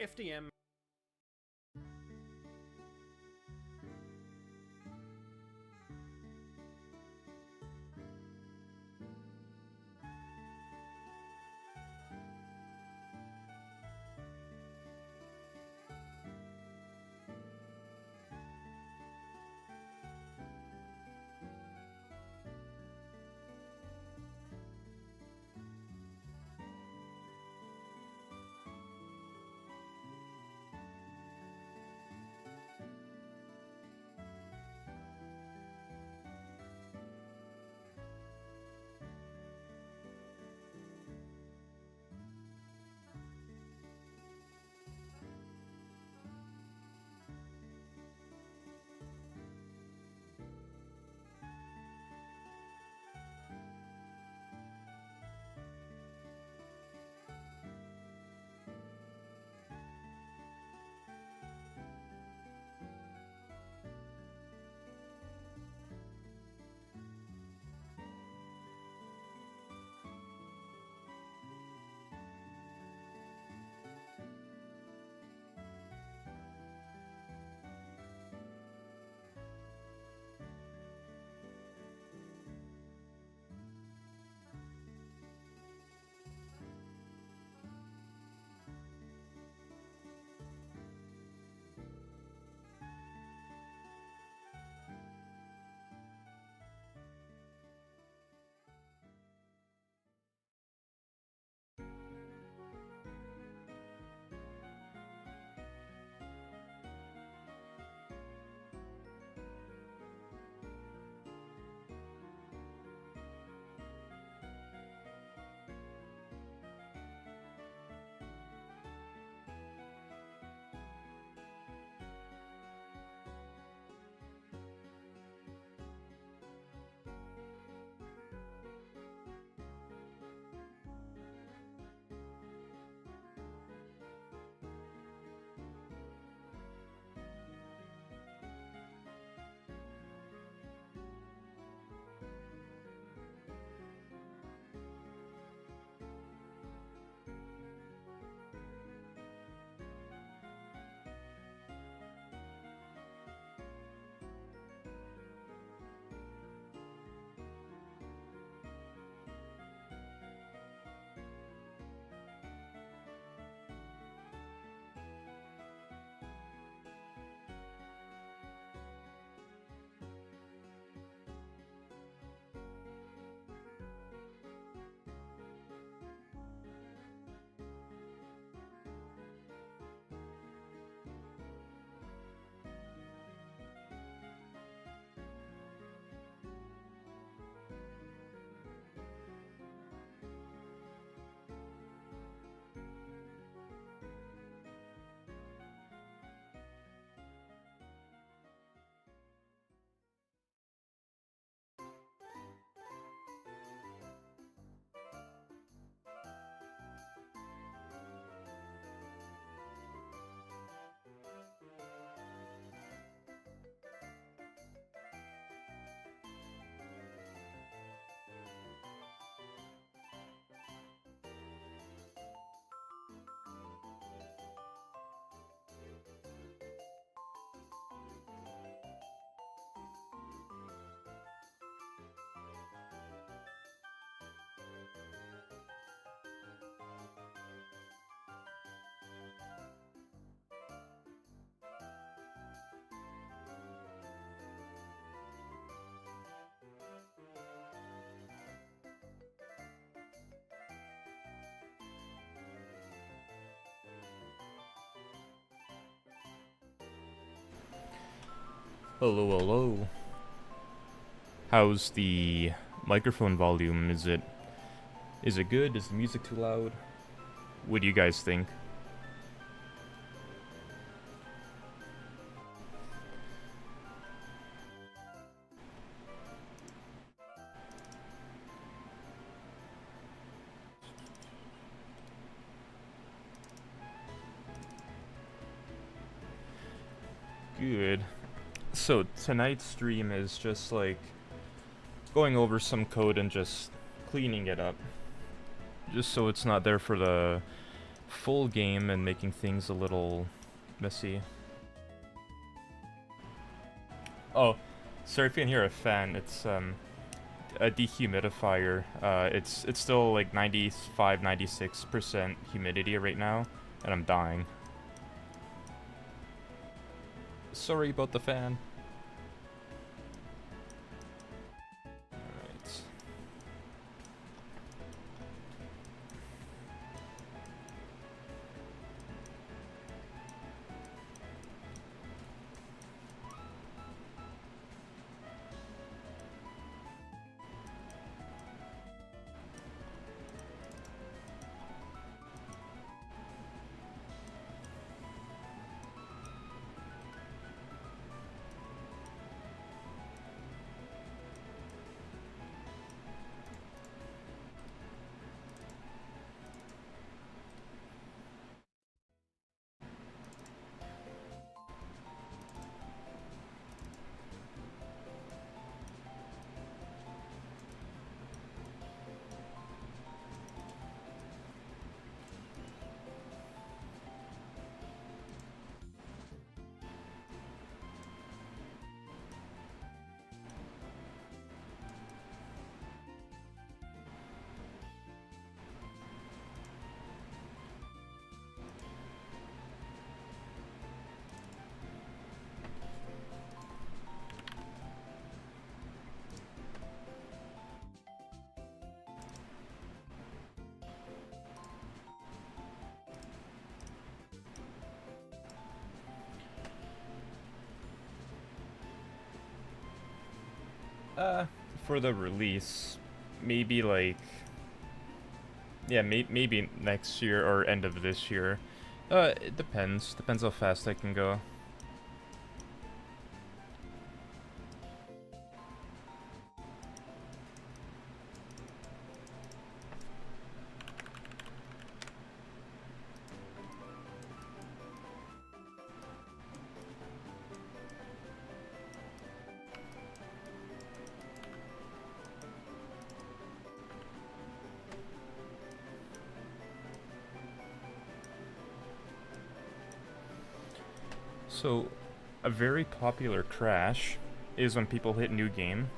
FDM. Hello, hello. How's the microphone volume? Is it good? Is the music too loud? What do you guys think? Good. So tonight's stream is just like going over some code and just cleaning it up, just so it's not there for the full game and making things a little messy. Oh, sorry if you can hear a fan. It's a dehumidifier. It's still like 95, 96% humidity right now, and I'm dying. Sorry about the fan. Alright. For the release, maybe like, yeah, maybe next year or end of this year. It depends. Depends how fast I can go. So, a very popular crash is when people hit new game,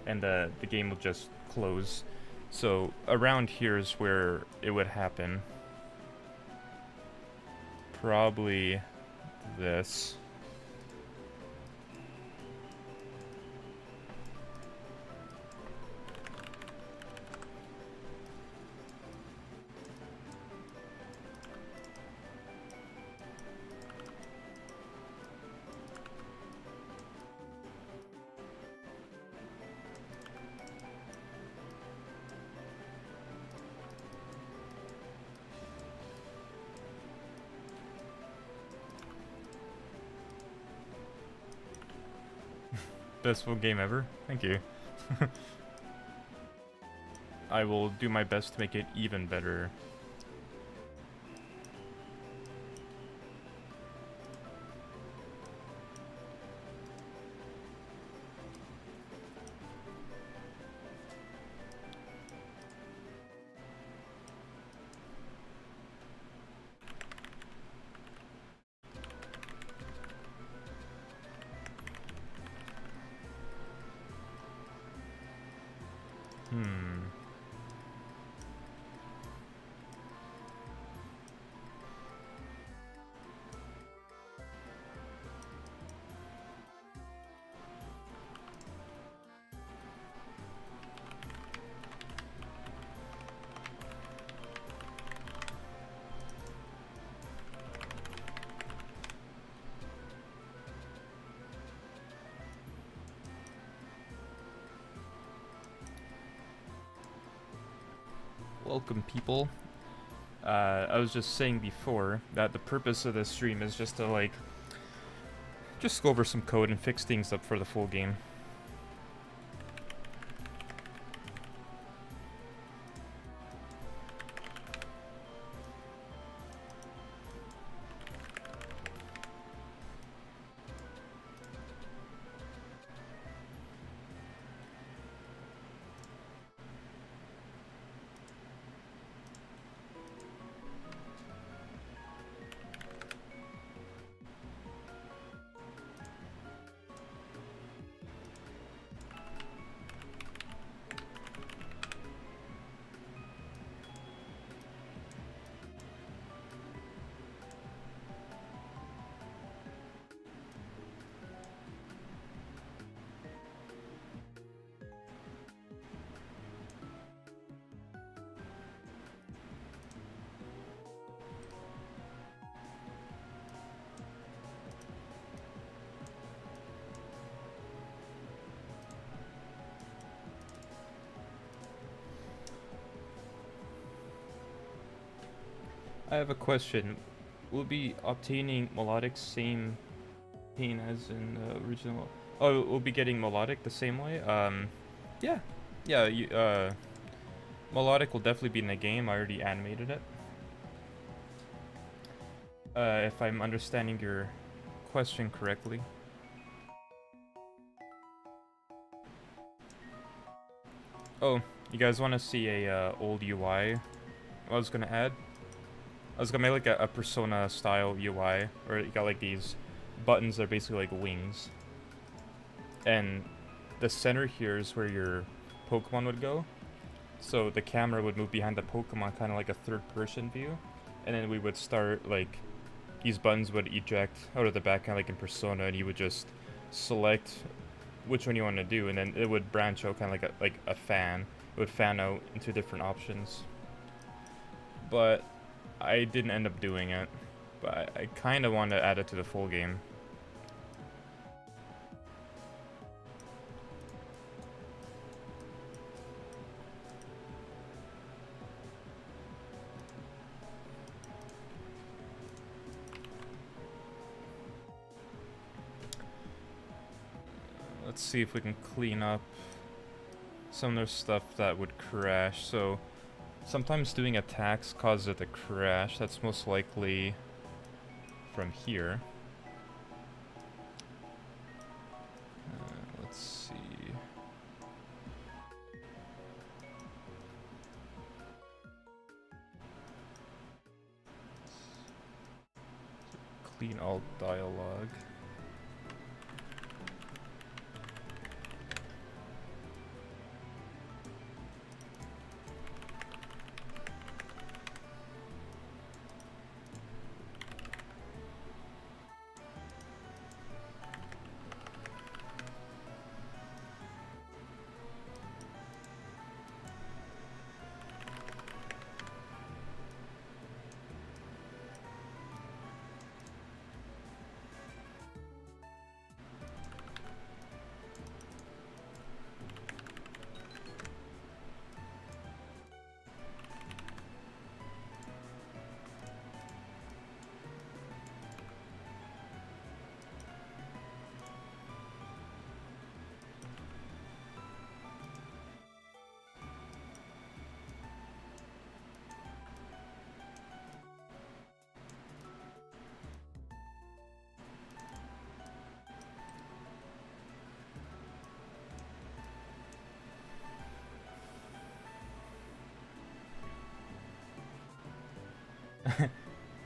and the game will just close. So around here is where it would happen. Probably this. Best full game ever? Thank you. I will do my best to make it even better. Welcome, people. I was just saying before that the purpose of this stream is just to, like, just go over some code and fix things up for the full game. have a question. Will be obtaining melodic same pain as in the original? Oh, we'll be getting melodic the same way? Yeah. Yeah, melodic will definitely be in the game. I already animated it. If I'm understanding your question correctly. Oh, you guys want to see a old UI I was gonna add? I was gonna make like a Persona style UI, where you got like these buttons that are basically like wings. And the center here is where your Pokemon would go. So the camera would move behind the Pokemon, kind of like a third-person view. And then we would start, like, these buttons would eject out of the back, kind of like in Persona, and you would just select which one you want to do, and then it would branch out kind of like a fan. It would fan out into different options. But I didn't end up doing it. But I kind of want to add it to the full game. Let's see if we can clean up some of the stuff that would crash. So sometimes doing attacks causes it to crash. That's most likely from here. Let's see. Clean all dialogue.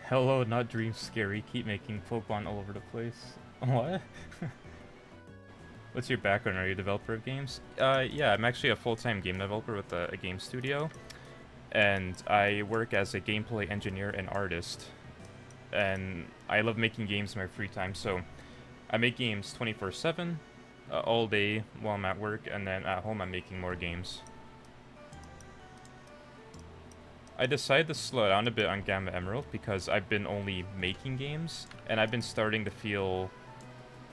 Hello, not dream scary. Keep making Pokemon all over the place. What? What's your background? Are you a developer of games? Yeah, I'm actually a full-time game developer with a game studio. And I work as a gameplay engineer and artist. And I love making games in my free time, so I make games 24/7, all day while I'm at work, and then at home I'm making more games. I decided to slow down a bit on Gamma Emerald because I've been only making games, and I've been starting to feel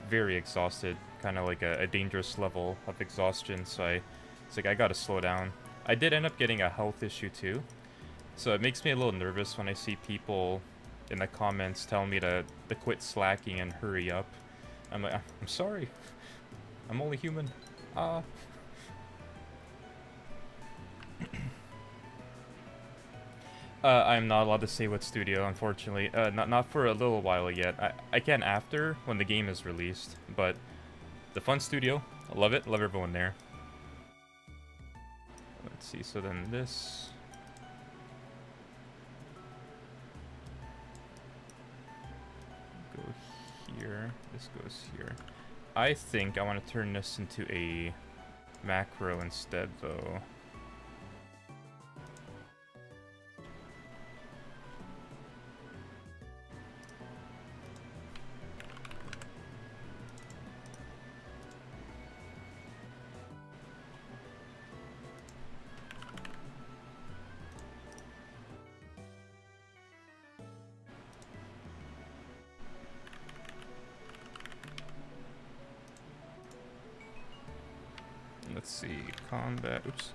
very exhausted, kind of like a dangerous level of exhaustion, so it's like I gotta slow down. I did end up getting a health issue too, so it makes me a little nervous when I see people in the comments telling me to quit slacking and hurry up. I'm like, I'm sorry, I'm only human. I'm not allowed to say what studio, unfortunately. Not for a little while yet. I can after, when the game is released. But the fun studio, I love it. Love everyone there. Let's see, so then this... go here. This goes here. I think I want to turn this into a macro instead, though. Let's see, combat, oops,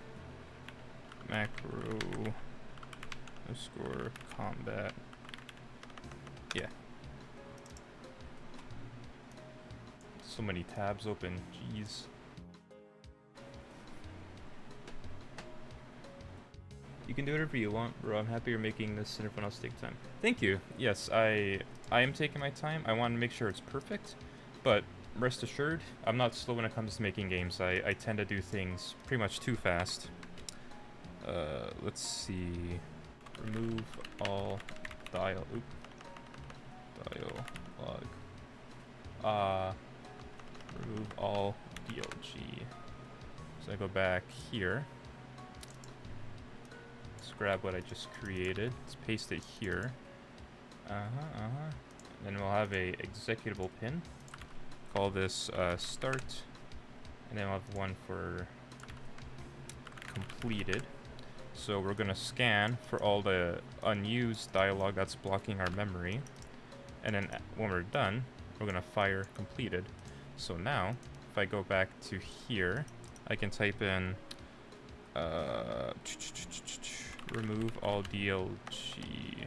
macro, underscore combat. Yeah. So many tabs open, jeez. You can do whatever you want, bro. I'm happy you're making this and everyone else take time. Thank you. Yes, I am taking my time. I want to make sure it's perfect, but rest assured, I'm not slow when it comes to making games. I tend to do things pretty much too fast. Let's see. Remove all dialogue. Remove all DLG. So I go back here. Let's grab what I just created. Let's paste it here. Then we'll have a executable pin. Call this start. And then we'll have one for completed. So we're gonna scan for all the unused dialogue that's blocking our memory. And then when we're done, we're gonna fire completed. So now, if I go back to here, I can type in remove all DLG.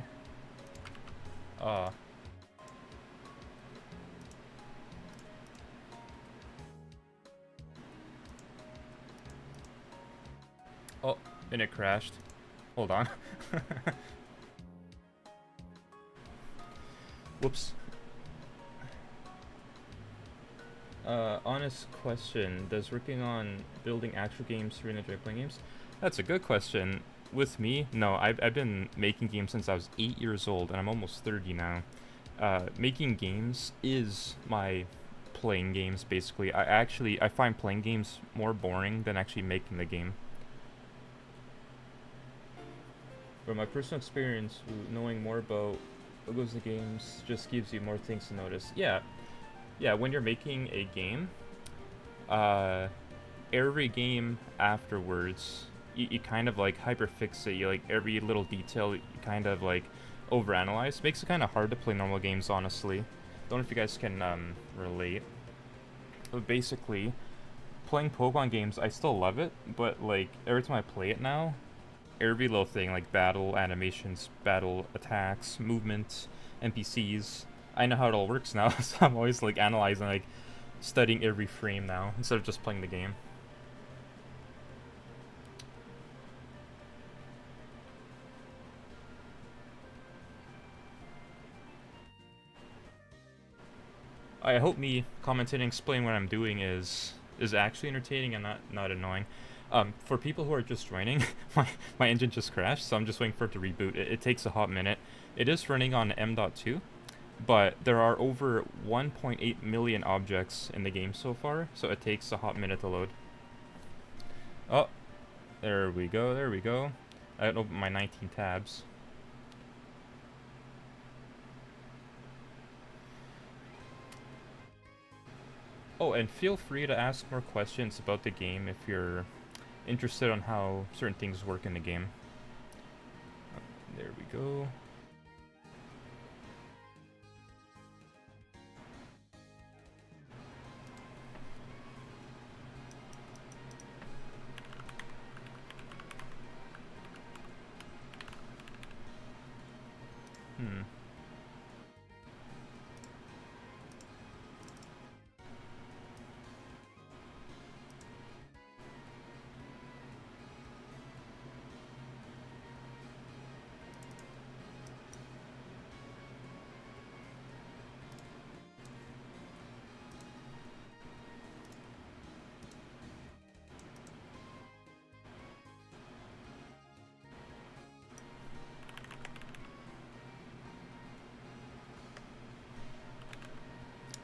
Oh, and it crashed. Hold on. Whoops. Honest question. Does working on building actual games really enjoy playing games? That's a good question. With me, no. I've been making games since I was 8 years old, and I'm almost 30 now. Making games is my playing games, basically. I find playing games more boring than actually making the game. From my personal experience, knowing more about what goes into games just gives you more things to notice. Yeah, when you're making a game, every game afterwards, you kind of like hyperfixate. You like every little detail you kind of like overanalyze. Makes it kind of hard to play normal games, honestly. Don't know if you guys can relate. But basically, playing Pokemon games, I still love it, but like every time I play it now, every little thing like battle animations, battle attacks, movement, NPCs, I know how it all works now, so I'm always like analyzing, like studying every frame now instead of just playing the game. I hope me commenting and explaining what I'm doing is actually entertaining and not annoying. For people who are just joining, my engine just crashed, so I'm just waiting for it to reboot. It takes a hot minute. It is running on M.2, but there are over 1.8 million objects in the game so far, so it takes a hot minute to load. Oh, there we go. I didn't open my 19 tabs. Oh, and feel free to ask more questions about the game if you're interested on how certain things work in the game. There we go.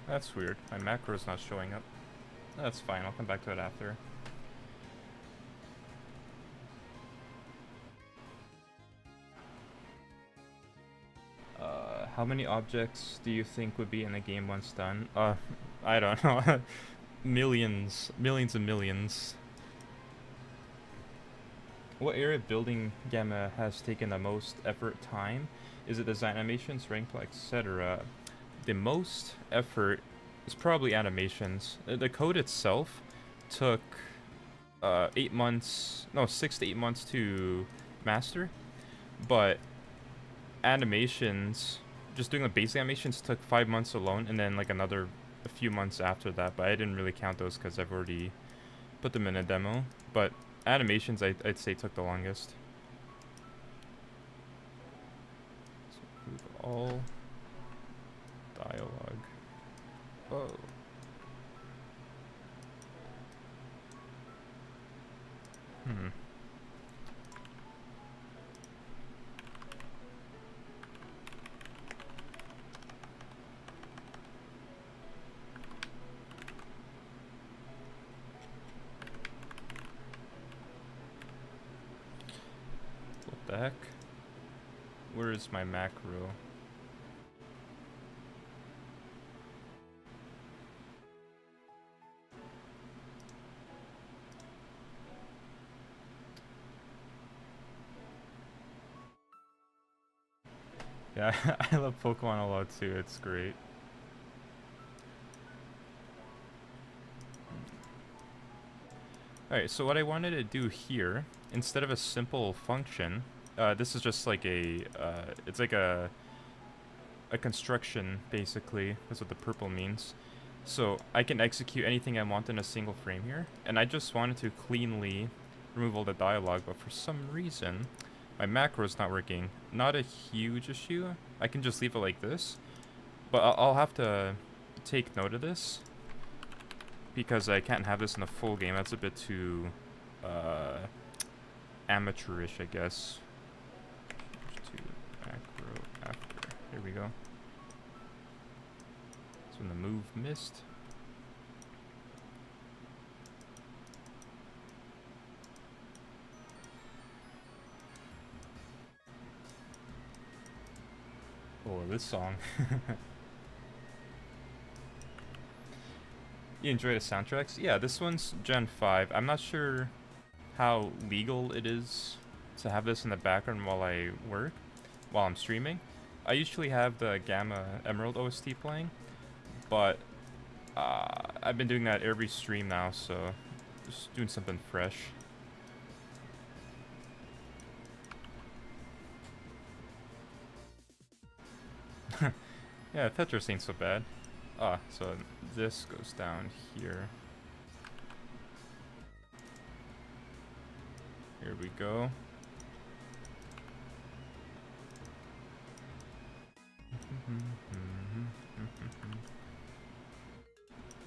That's weird. My macro's not showing up. That's fine, I'll come back to it after. How many objects do you think would be in the game once done? I don't know. Millions and millions. What area of building Gamma has taken the most effort time? Is it design animations, rank, etc.? The most effort is probably animations. The code itself took 6 to 8 months to master, but animations just doing the basic animations took 5 months alone, and then like a few months after that, but I didn't really count those because I've already put them in a demo. But animations I'd say took the longest. So remove all dialogue. Oh. Hmm. What the heck? Where is my macro? Yeah, I love Pokemon a lot too, it's great. Alright, so what I wanted to do here, instead of a simple function, this is just like it's like a construction, basically. That's what the purple means. So I can execute anything I want in a single frame here, and I just wanted to cleanly remove all the dialogue, but for some reason, my macro is not working. Not a huge issue. I can just leave it like this, but I'll have to take note of this, because I can't have this in the full game. That's a bit too amateurish, I guess. To macro after. Here we go. That's when the move missed. Oh, this song. You enjoy the soundtracks? Yeah, this one's Gen 5. I'm not sure how legal it is to have this in the background while I work, while I'm streaming. I usually have the Gamma Emerald OST playing, but I've been doing that every stream now, so just doing something fresh. Yeah, Tetris ain't so bad. Ah, so this goes down here. Here we go.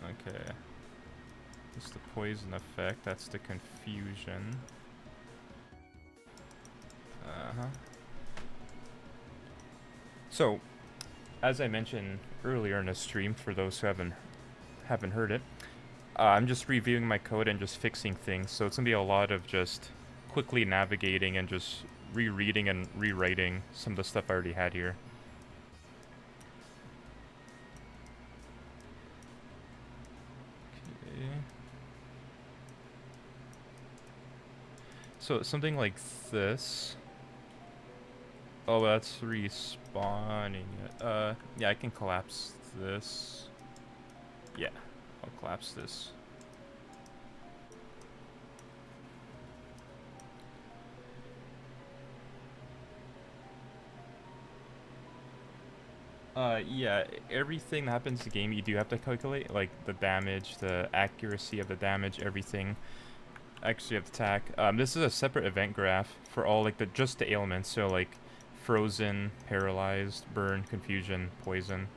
Okay. This is the poison effect, that's the confusion. Uh-huh. So, as I mentioned earlier in the stream, for those who haven't heard it, I'm just reviewing my code and just fixing things. So it's gonna be a lot of just quickly navigating and just rereading and rewriting some of the stuff I already had here. Okay. So something like this. Oh, that's respawning it. Yeah, I can collapse this. Yeah, I'll collapse this. Yeah, everything that happens in the game you do have to calculate, like the damage, the accuracy of the damage, everything. Actually, have to attack. This is a separate event graph for all, like, just the ailments, so, like, frozen, paralyzed, burn, confusion, poison.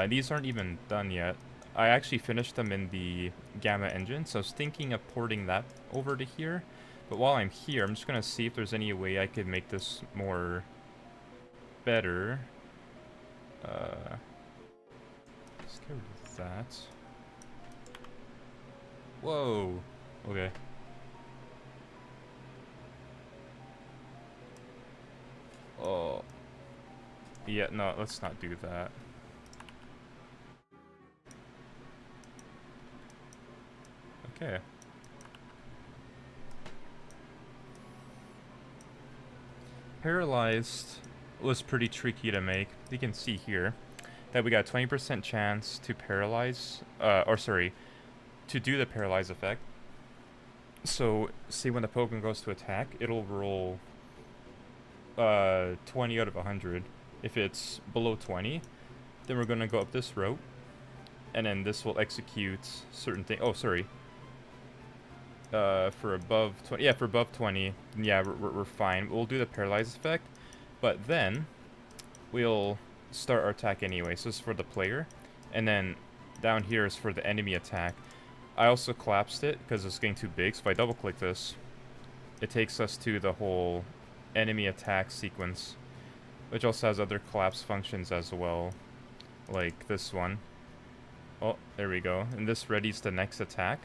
These aren't even done yet. I actually finished them in the Gamma engine, so I was thinking of porting that over to here. But while I'm here, I'm just gonna see if there's any way I could make this more better. Let's get rid of that. Whoa. Okay. Oh. Yeah, no, let's not do that. Okay. Paralyzed was pretty tricky to make. You can see here that we got a 20% chance to paralyze, to do the paralyze effect. So, see when the Pokemon goes to attack, it'll roll 20 out of 100. If it's below 20, then we're gonna go up this route, and then this will execute certain things. Oh, sorry. For above 20, yeah, for above 20, yeah, we're fine. We'll do the paralyze effect, but then we'll start our attack anyway. So this is for the player, and then down here is for the enemy attack. I also collapsed it because it's getting too big, so if I double click this, it takes us to the whole enemy attack sequence, which also has other collapse functions as well, like this one. Oh, there we go. And this readies the next attack.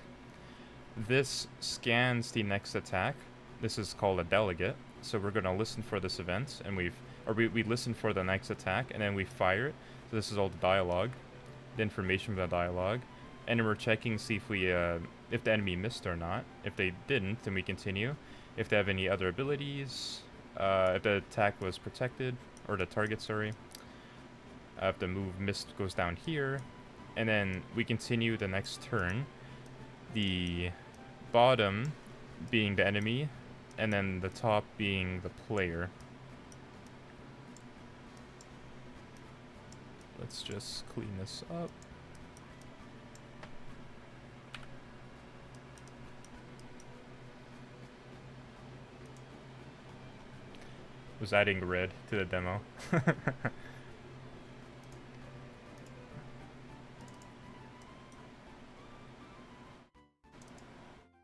This scans the next attack. This is called a delegate. So we're going to listen for this event, and we listen for the next attack, and then we fire it. So this is all the dialogue, the information from the dialogue, and then we're checking to see if we if the enemy missed or not. If they didn't, then we continue. If they have any other abilities, if the attack was protected, or the target, sorry. If the move missed goes down here, and then we continue the next turn. The bottom being the enemy, and then the top being the player. Let's just clean this up. Was adding red to the demo.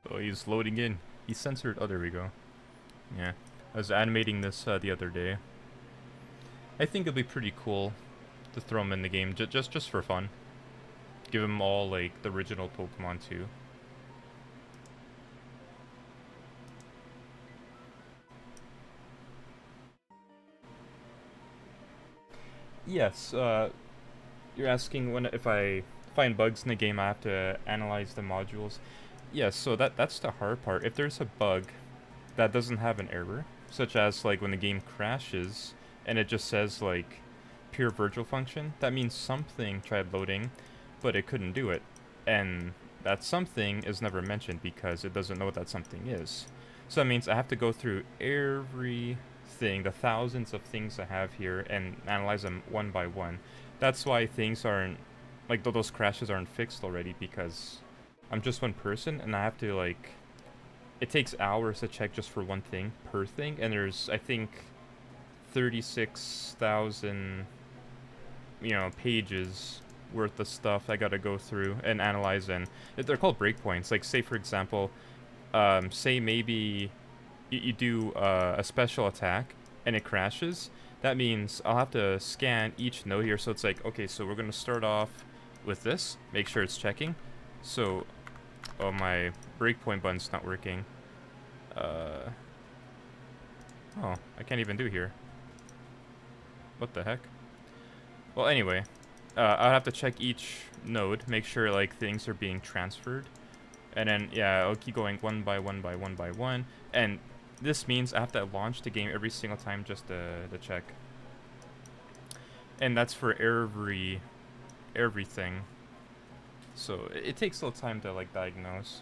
Oh, he's loading in. He's censored. Oh, there we go. Yeah. I was animating this the other day. I think it'd be pretty cool to throw him in the game, just for fun. Give them all, like, the original Pokemon, too. Yes, you're asking if I find bugs in the game, I have to analyze the modules. Yes, so that's the hard part. If there's a bug that doesn't have an error, such as, like, when the game crashes, and it just says, like, pure virtual function, that means something tried loading, but it couldn't do it. And that something is never mentioned because it doesn't know what that something is. So that means I have to go through everything, the thousands of things I have here, and analyze them one by one. That's why things aren't, like, those crashes aren't fixed already, because I'm just one person, and I have to, like, it takes hours to check just for one thing per thing, and there's, I think, 36,000, you know, pages worth of stuff I gotta go through and analyze, and they're called breakpoints. Like, say, for example, say maybe you do a special attack, and it crashes. That means I'll have to scan each node here, so it's like, okay, so we're gonna start off with this, make sure it's checking. So, oh, my breakpoint button's not working. Oh, I can't even do here. What the heck? Well, anyway, I'll have to check each node, make sure, like, things are being transferred. And then, yeah, I'll keep going one by one by one by one. And this means I have to launch the game every single time just to check. And that's for everything. So it takes a little time to, like, diagnose.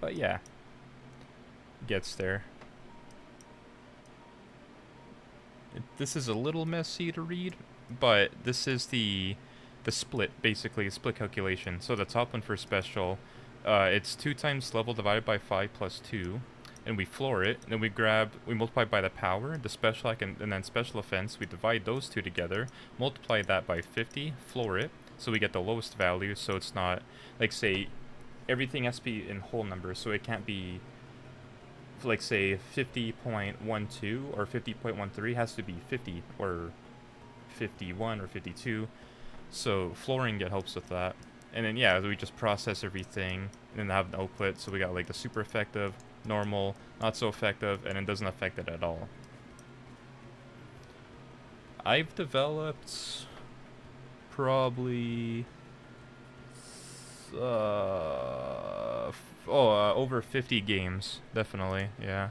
But yeah, gets there. This is a little messy to read, but this is the split, basically, split calculation. So the top one for special, it's 2 times level divided by 5 plus 2, and we floor it, and then we multiply by the power, the special attack, and then special offense, we divide those two together, multiply that by 50, floor it, so we get the lowest value, so it's not, like, say, everything has to be in whole numbers, so it can't be, like, say, 50.12 or 50.13, has to be 50 or 51 or 52. So flooring helps with that. And then, yeah, we just process everything and then have an output. So we got, like, the super effective, normal, not so effective, and it doesn't affect it at all. I've developed probably over 50 games, definitely, yeah.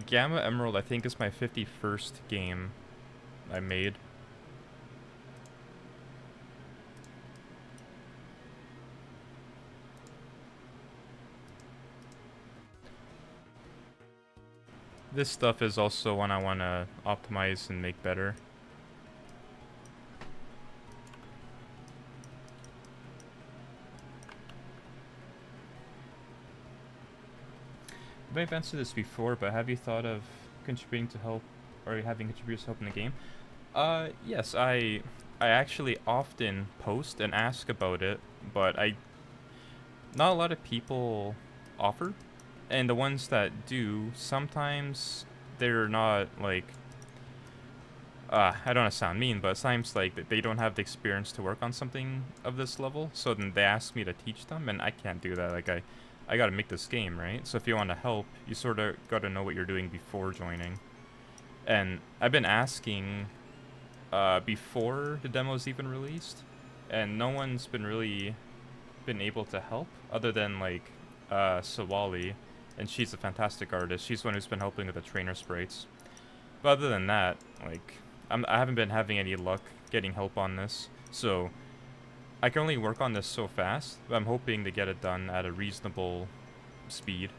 Gamma Emerald, I think, is my 51st game I made. This stuff is also one I want to optimize and make better. I've answered this before, but have you thought of contributing to help, or having contributors help in the game? Yes, I actually often post and ask about it, but not a lot of people offer, and the ones that do, sometimes they're not like, I don't want to sound mean, but sometimes like they don't have the experience to work on something of this level, so then they ask me to teach them, and I can't do that. Like I gotta make this game, right? So if you want to help, you sort of gotta know what you're doing before joining. And I've been asking before the demo's even released, and no one's been able to help other than like Sawali, and she's a fantastic artist. She's the one who's been helping with the trainer sprites. But other than that, like I haven't been having any luck getting help on this, so I can only work on this so fast, but I'm hoping to get it done at a reasonable speed.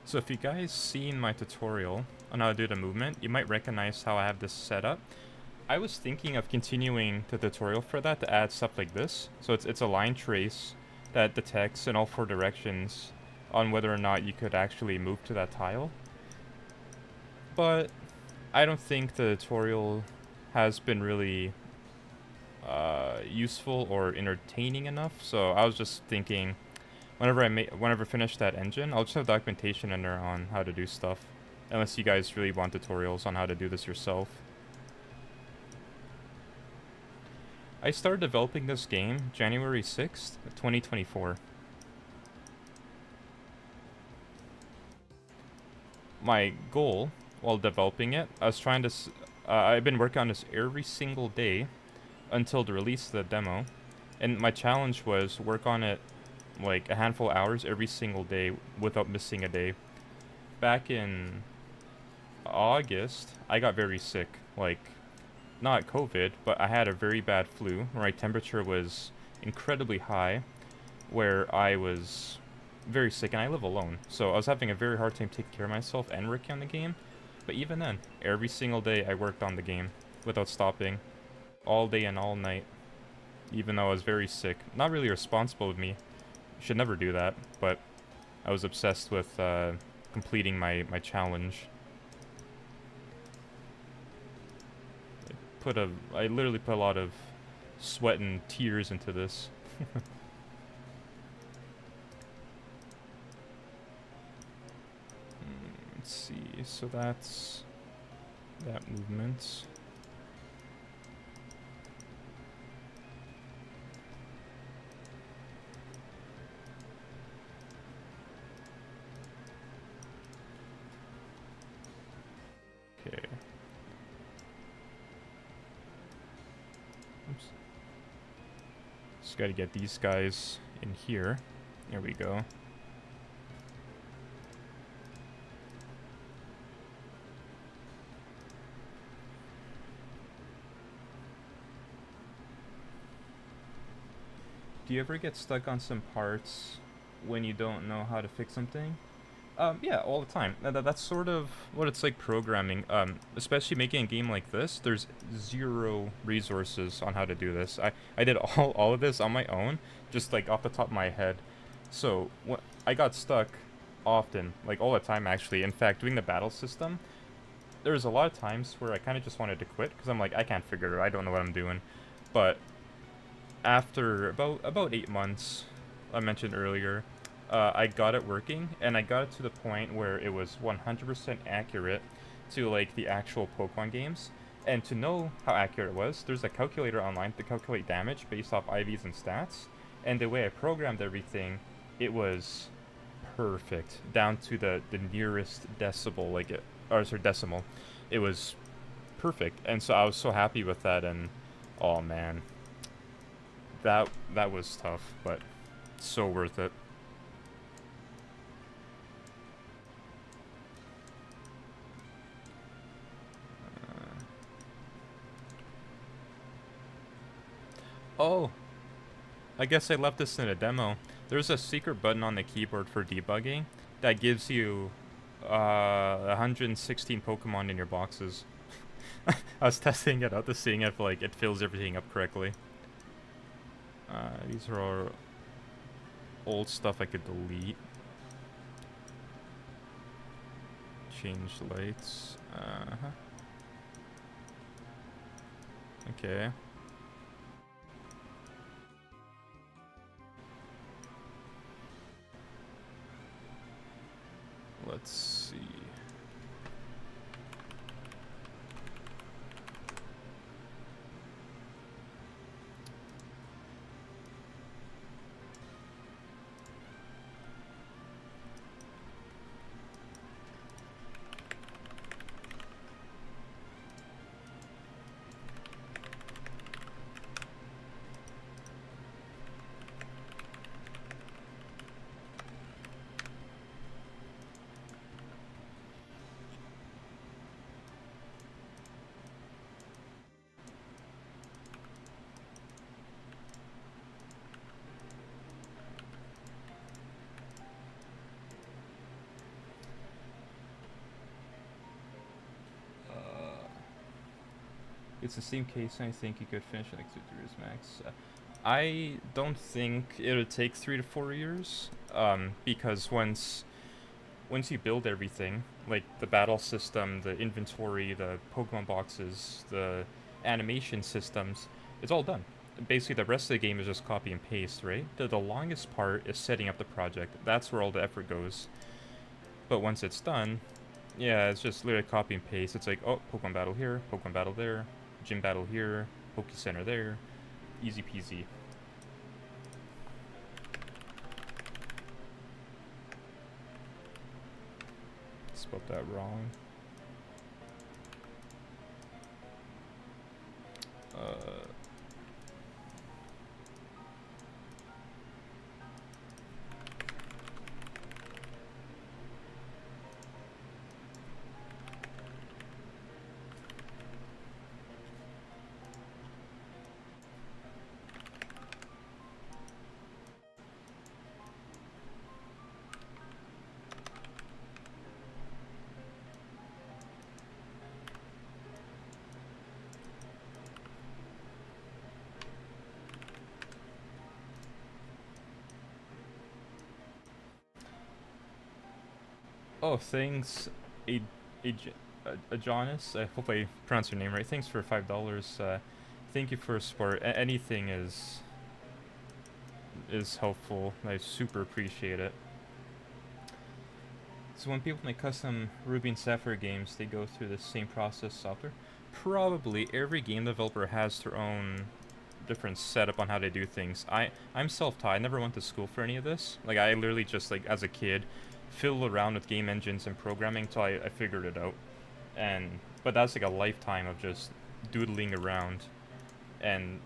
So if you guys seen my tutorial on how to do the movement, you might recognize how I have this set up. I was thinking of continuing the tutorial for that to add stuff like this. So it's a line trace that detects in all 4 directions on whether or not you could actually move to that tile. But I don't think the tutorial has been really useful or entertaining enough, so I was just thinking whenever I finish that engine, I'll just have documentation in there on how to do stuff. Unless you guys really want tutorials on how to do this yourself. I started developing this game January 6th, 2024. My goal while developing it, I've been working on this every single day until the release of the demo. And my challenge was work on it like a handful of hours every single day without missing a day. Back in August, I got very sick. Like, not COVID, but I had a very bad flu where my temperature was incredibly high, where I was very sick, and I live alone. So I was having a very hard time taking care of myself and working on the game. But even then, every single day I worked on the game without stopping, all day and all night, even though I was very sick. Not really responsible of me. Should never do that, but I was obsessed with completing my challenge. I literally put a lot of sweat and tears into this. Let's see, so that's that movement. Okay. Oops. Just gotta get these guys in here. There we go. Do you ever get stuck on some parts when you don't know how to fix something? Yeah, all the time. That's sort of what it's like programming. Especially making a game like this, there's 0 resources on how to do this. I did all of this on my own, just like off the top of my head. So I got stuck often, like all the time actually. In fact, doing the battle system, there was a lot of times where I kind of just wanted to quit because I'm like, I can't figure it out. I don't know what I'm doing. But after about 8 months, I mentioned earlier, I got it working, and I got it to the point where it was 100% accurate to like the actual Pokemon games. And to know how accurate it was, there's a calculator online to calculate damage based off IVs and stats. And the way I programmed everything, it was perfect down to the nearest decimal. Decimal. It was perfect, and so I was so happy with that. And oh man, that was tough, but so worth it. Oh, I guess I left this in a demo. There's a secret button on the keyboard for debugging that gives you 116 Pokemon in your boxes. I was testing it out to seeing if like it fills everything up correctly. These are all old stuff I could delete. Change lights. Okay. Let's see. It's the same case, and I think you could finish in like 2 years max. I don't think it would take 3 to 4 years, because once you build everything, like the battle system, the inventory, the Pokemon boxes, the animation systems, it's all done. Basically, the rest of the game is just copy and paste, right? The longest part is setting up the project. That's where all the effort goes. But once it's done, yeah, it's just literally copy and paste. It's like, oh, Pokemon battle here, Pokemon battle there, gym battle here, Poke Center there, easy peasy. Spelled that wrong. Oh, thanks, Ajonis. I hope I pronounced your name right. Thanks for $5. Thank you for support. Anything is helpful. I super appreciate it. So when people make custom Ruby and Sapphire games, they go through the same process software? Probably. Every game developer has their own different setup on how to do things. I'm self-taught. I never went to school for any of this. Like, I literally just, like, as a kid, fiddled around with game engines and programming until I figured it out. But that's like a lifetime of just doodling around. And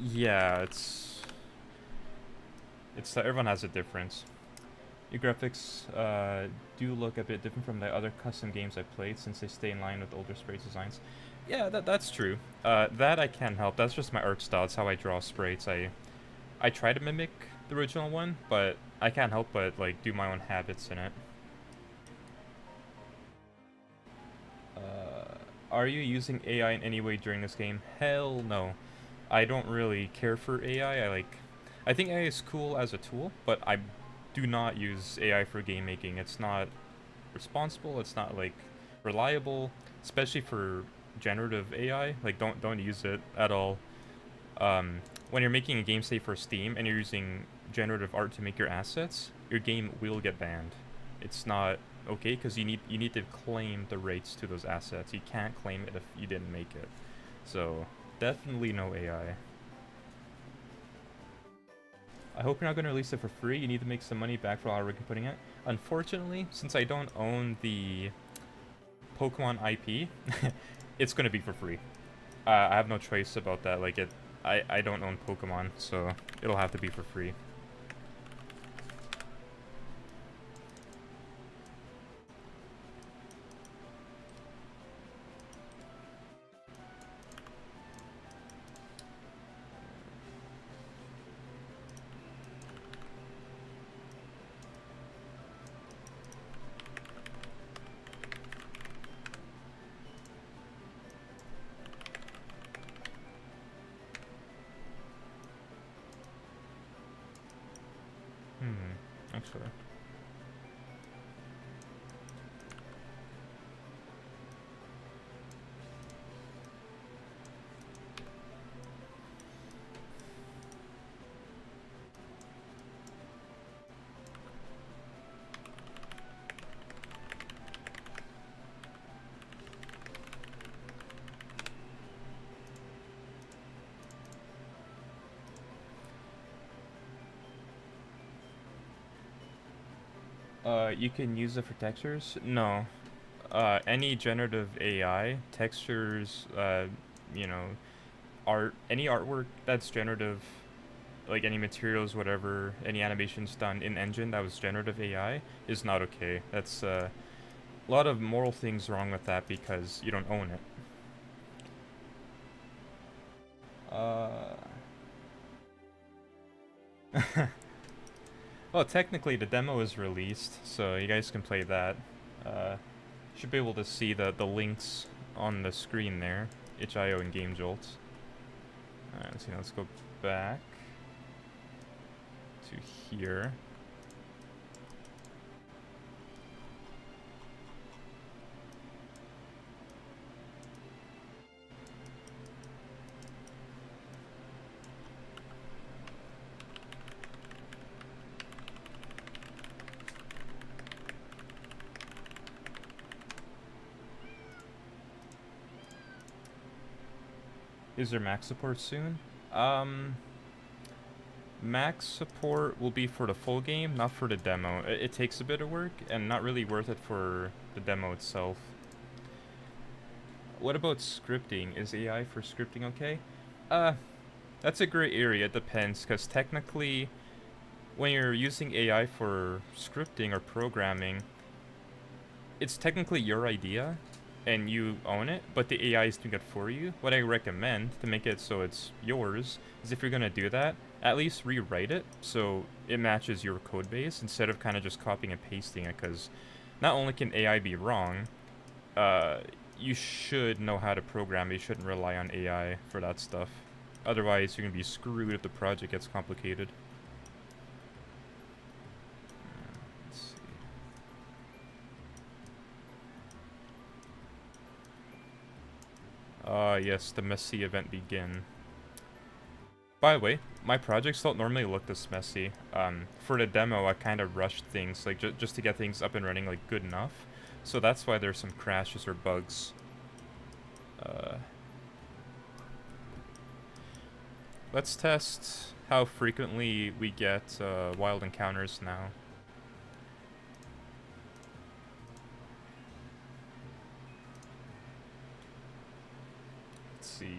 yeah, it's everyone has a difference. Your graphics do look a bit different from the other custom games I've played since they stay in line with older sprites designs. Yeah, that's true. That I can't help. That's just my art style. It's how I draw sprites. I try to mimic the original one, but I can't help but like do my own habits in it. Are you using AI in any way during this game? Hell no. I don't really care for AI. I think AI is cool as a tool, but I do not use AI for game making. It's not responsible. It's not like reliable, especially for generative AI. Like don't use it at all. When you're making a game, say for Steam, and you're using generative art to make your assets, your game will get banned. It's not okay because you need to claim the rights to those assets. You can't claim it if you didn't make it. So definitely no AI. I hope you're not going to release it for free. You need to make some money back for all our work you're putting it. Unfortunately, since I don't own the Pokemon IP, it's going to be for free. I have no choice about that. Like I don't own Pokemon, so it'll have to be for free. Actually. You can use it for textures? No. Any generative AI, textures, you know, any artwork that's generative, like any materials, whatever, any animations done in engine that was generative AI is not okay. That's a lot of moral things wrong with that because you don't own it. Well, technically the demo is released, so you guys can play that. Should be able to see the links on the screen there, itch.io and GameJolt. Alright, let's go back to here. Is there Mac support soon? Mac support will be for the full game, not for the demo. It takes a bit of work, and not really worth it for the demo itself. What about scripting? Is AI for scripting okay? That's a gray area, it depends, because technically, when you're using AI for scripting or programming, it's technically your idea, and you own it, but the AI is doing it for you. What I recommend to make it so it's yours is if you're gonna do that, at least rewrite it so it matches your code base instead of kind of just copying and pasting it, because not only can AI be wrong, you should know how to program. You shouldn't rely on AI for that stuff. Otherwise, you're gonna be screwed if the project gets complicated. Yes, the messy event begin. By the way, my projects don't normally look this messy. For the demo, I kind of rushed things, like, just to get things up and running, like, good enough. So that's why there's some crashes or bugs. Let's test how frequently we get, wild encounters now. Let's see.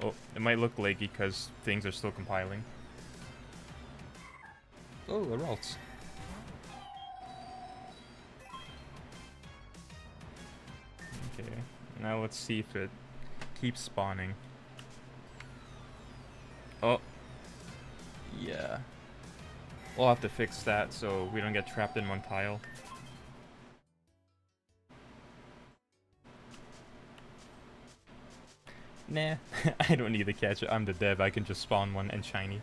Oh, it might look laggy because things are still compiling. Oh, the results. Okay, now let's see if it keeps spawning. Oh. Yeah. We'll have to fix that so we don't get trapped in one tile. Nah, I don't need to catch it. I'm the dev. I can just spawn one and shiny.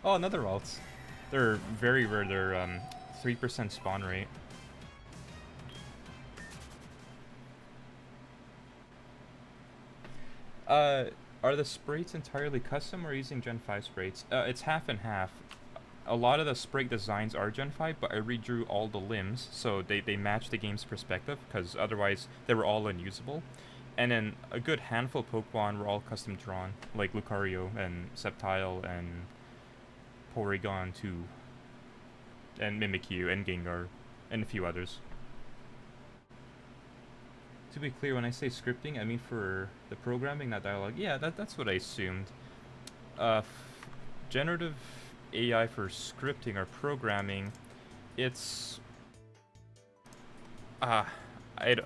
Oh, another alts. They're very rare. They're 3% spawn rate. Are the sprites entirely custom or using Gen 5 sprites? It's half and half. A lot of the sprite designs are Gen 5, but I redrew all the limbs, so they match the game's perspective, because otherwise they were all unusable. And then a good handful of Pokemon were all custom drawn, like Lucario and Sceptile and Porygon 2, and Mimikyu and Gengar, and a few others. To be clear, when I say scripting, I mean for the programming, not dialogue. Yeah, that's what I assumed. Generative AI for scripting or programming, it's I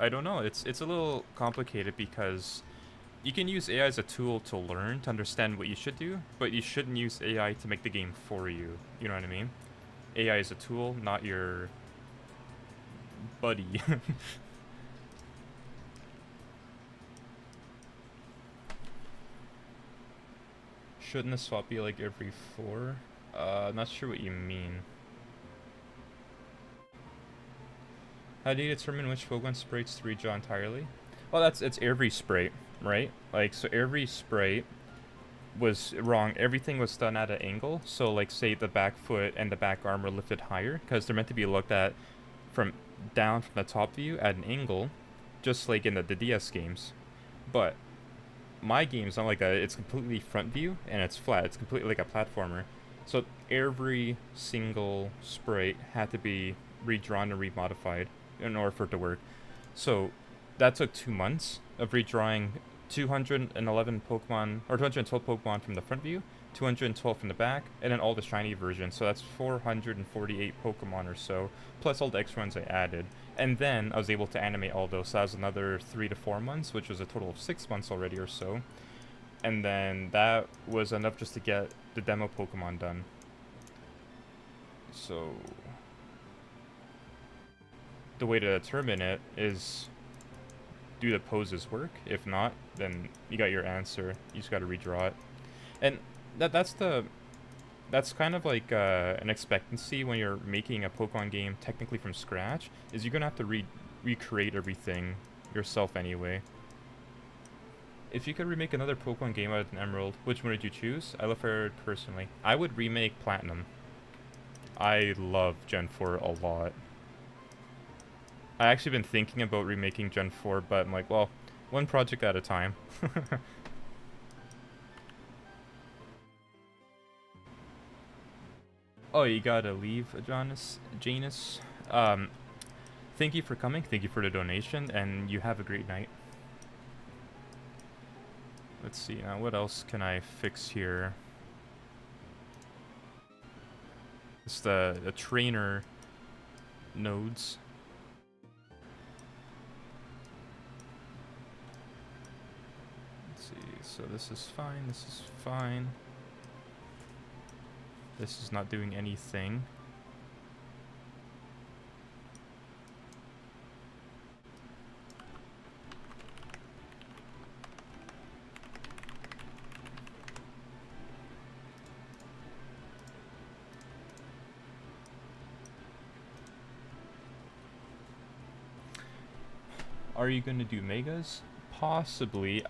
don't know. It's a little complicated because you can use AI as a tool to learn, to understand what you should do, but you shouldn't use AI to make the game for you. You know what I mean? AI is a tool, not your buddy. Shouldn't the swap be like every 4? Not sure what you mean. How do you determine which Pokemon sprites to redraw entirely? Well, it's every sprite, right? Like, so every sprite was wrong. Everything was done at an angle. So, like, say the back foot and the back arm were lifted higher, because they're meant to be looked at from down from the top view at an angle, just like in the DS games. But my game's not like that. It's completely front view, and it's flat. It's completely like a platformer. So every single sprite had to be redrawn and remodified in order for it to work. So that took 2 months of redrawing 211 Pokemon, or 212 Pokemon from the front view, 212 from the back, and then all the shiny versions. So that's 448 Pokemon or so, plus all the extra ones I added. And then I was able to animate all those, so that was another 3 to 4 months, which was a total of 6 months already or so. And then that was enough just to get the demo Pokemon done. So the way to determine it is, do the poses work? If not, then you got your answer. You just got to redraw it. And that's kind of like an expectancy when you're making a Pokemon game technically from scratch, is you're gonna have to recreate everything yourself anyway. If you could remake another Pokemon game out of an Emerald, which one would you choose? I love her personally. I would remake Platinum. I love Gen 4 a lot. I actually been thinking about remaking Gen 4, but I'm like, well, one project at a time. Oh, you gotta leave, Janus. Thank you for coming, thank you for the donation, and you have a great night. Let's see, now what else can I fix here? It's the trainer nodes. Let's see, so this is fine, this is fine. This is not doing anything. Are you going to do megas? Possibly.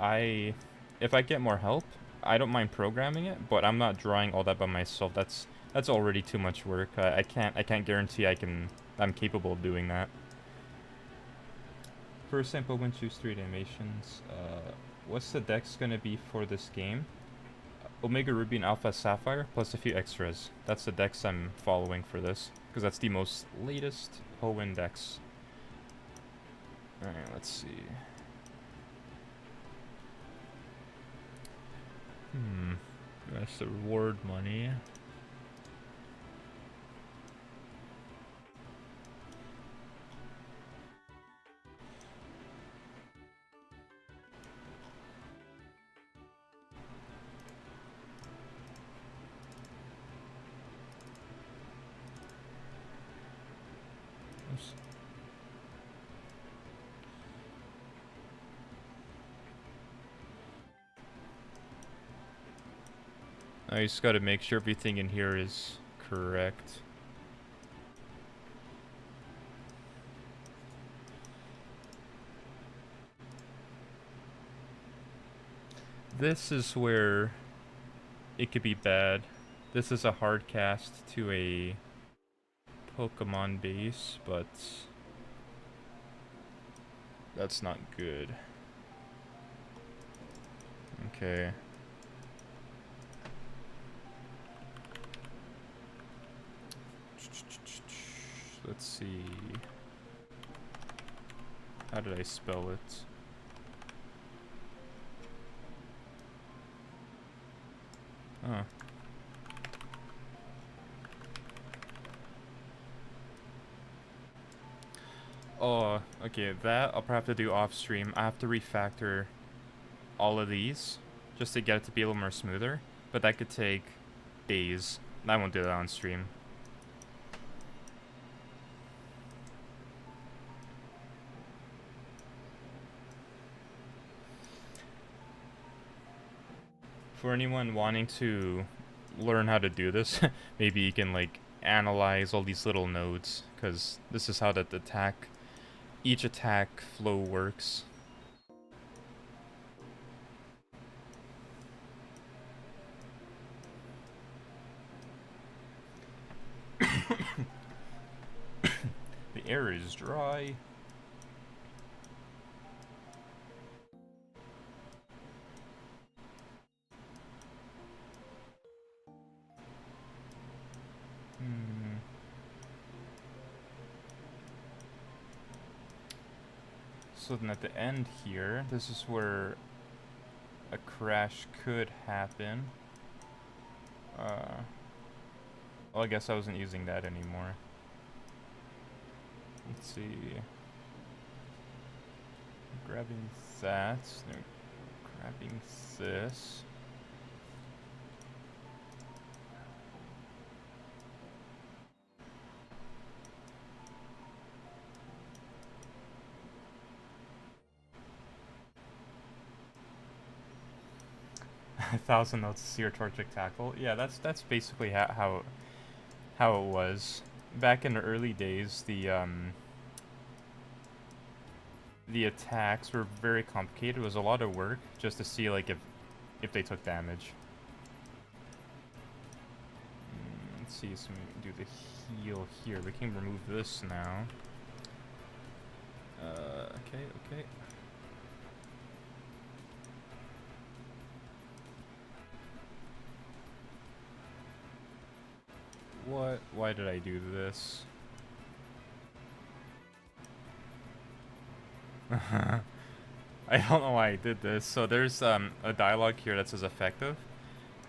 If I get more help, I don't mind programming it, but I'm not drawing all that by myself. That's already too much work. I can't guarantee I'm capable of doing that. First time Pokemon choose 3 animations. What's the dex gonna be for this game? Omega Ruby and Alpha Sapphire plus a few extras. That's the dex I'm following for this, because that's the most latest Hoenn dex. Alright, let's see. That's the reward money. Oops. I just gotta make sure everything in here is correct. This is where it could be bad. This is a hard cast to a Pokemon base, but that's not good. Okay. Let's see. How did I spell it? Oh. Oh, okay, that I'll probably have to do off stream. I have to refactor all of these just to get it to be a little more smoother, but that could take days. I won't do that on stream. For anyone wanting to learn how to do this, maybe you can like analyze all these little nodes, because this is how that each attack flow works. The air is dry. So then at the end here, this is where a crash could happen. Well, I guess I wasn't using that anymore. Let's see. Grabbing that. No, grabbing this. A 1,000 notes to see your torchic tackle. Yeah, that's basically how it was back in the early days. The attacks were very complicated. It was a lot of work just to see like if they took damage. Let's see, so we can do the heal here. We can remove this now. Okay. What? Why did I do this? I don't know why I did this. So there's a dialogue here that says effective.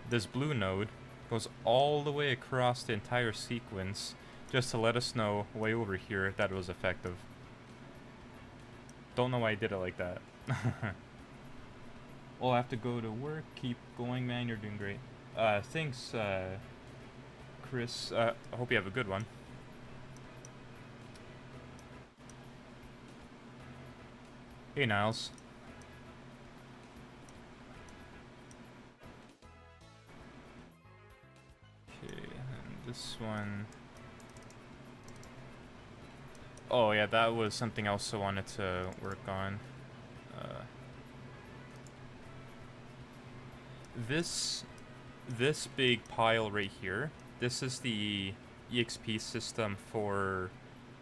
This blue node goes all the way across the entire sequence just to let us know way over here that it was effective. Don't know why I did it like that. Well, I have to go to work. Keep going, man. You're doing great. Thanks, Chris. I hope you have a good one. Hey, Niles. Okay, and this one... Oh, yeah, that was something else I wanted to work on. This big pile right here, this is the EXP system for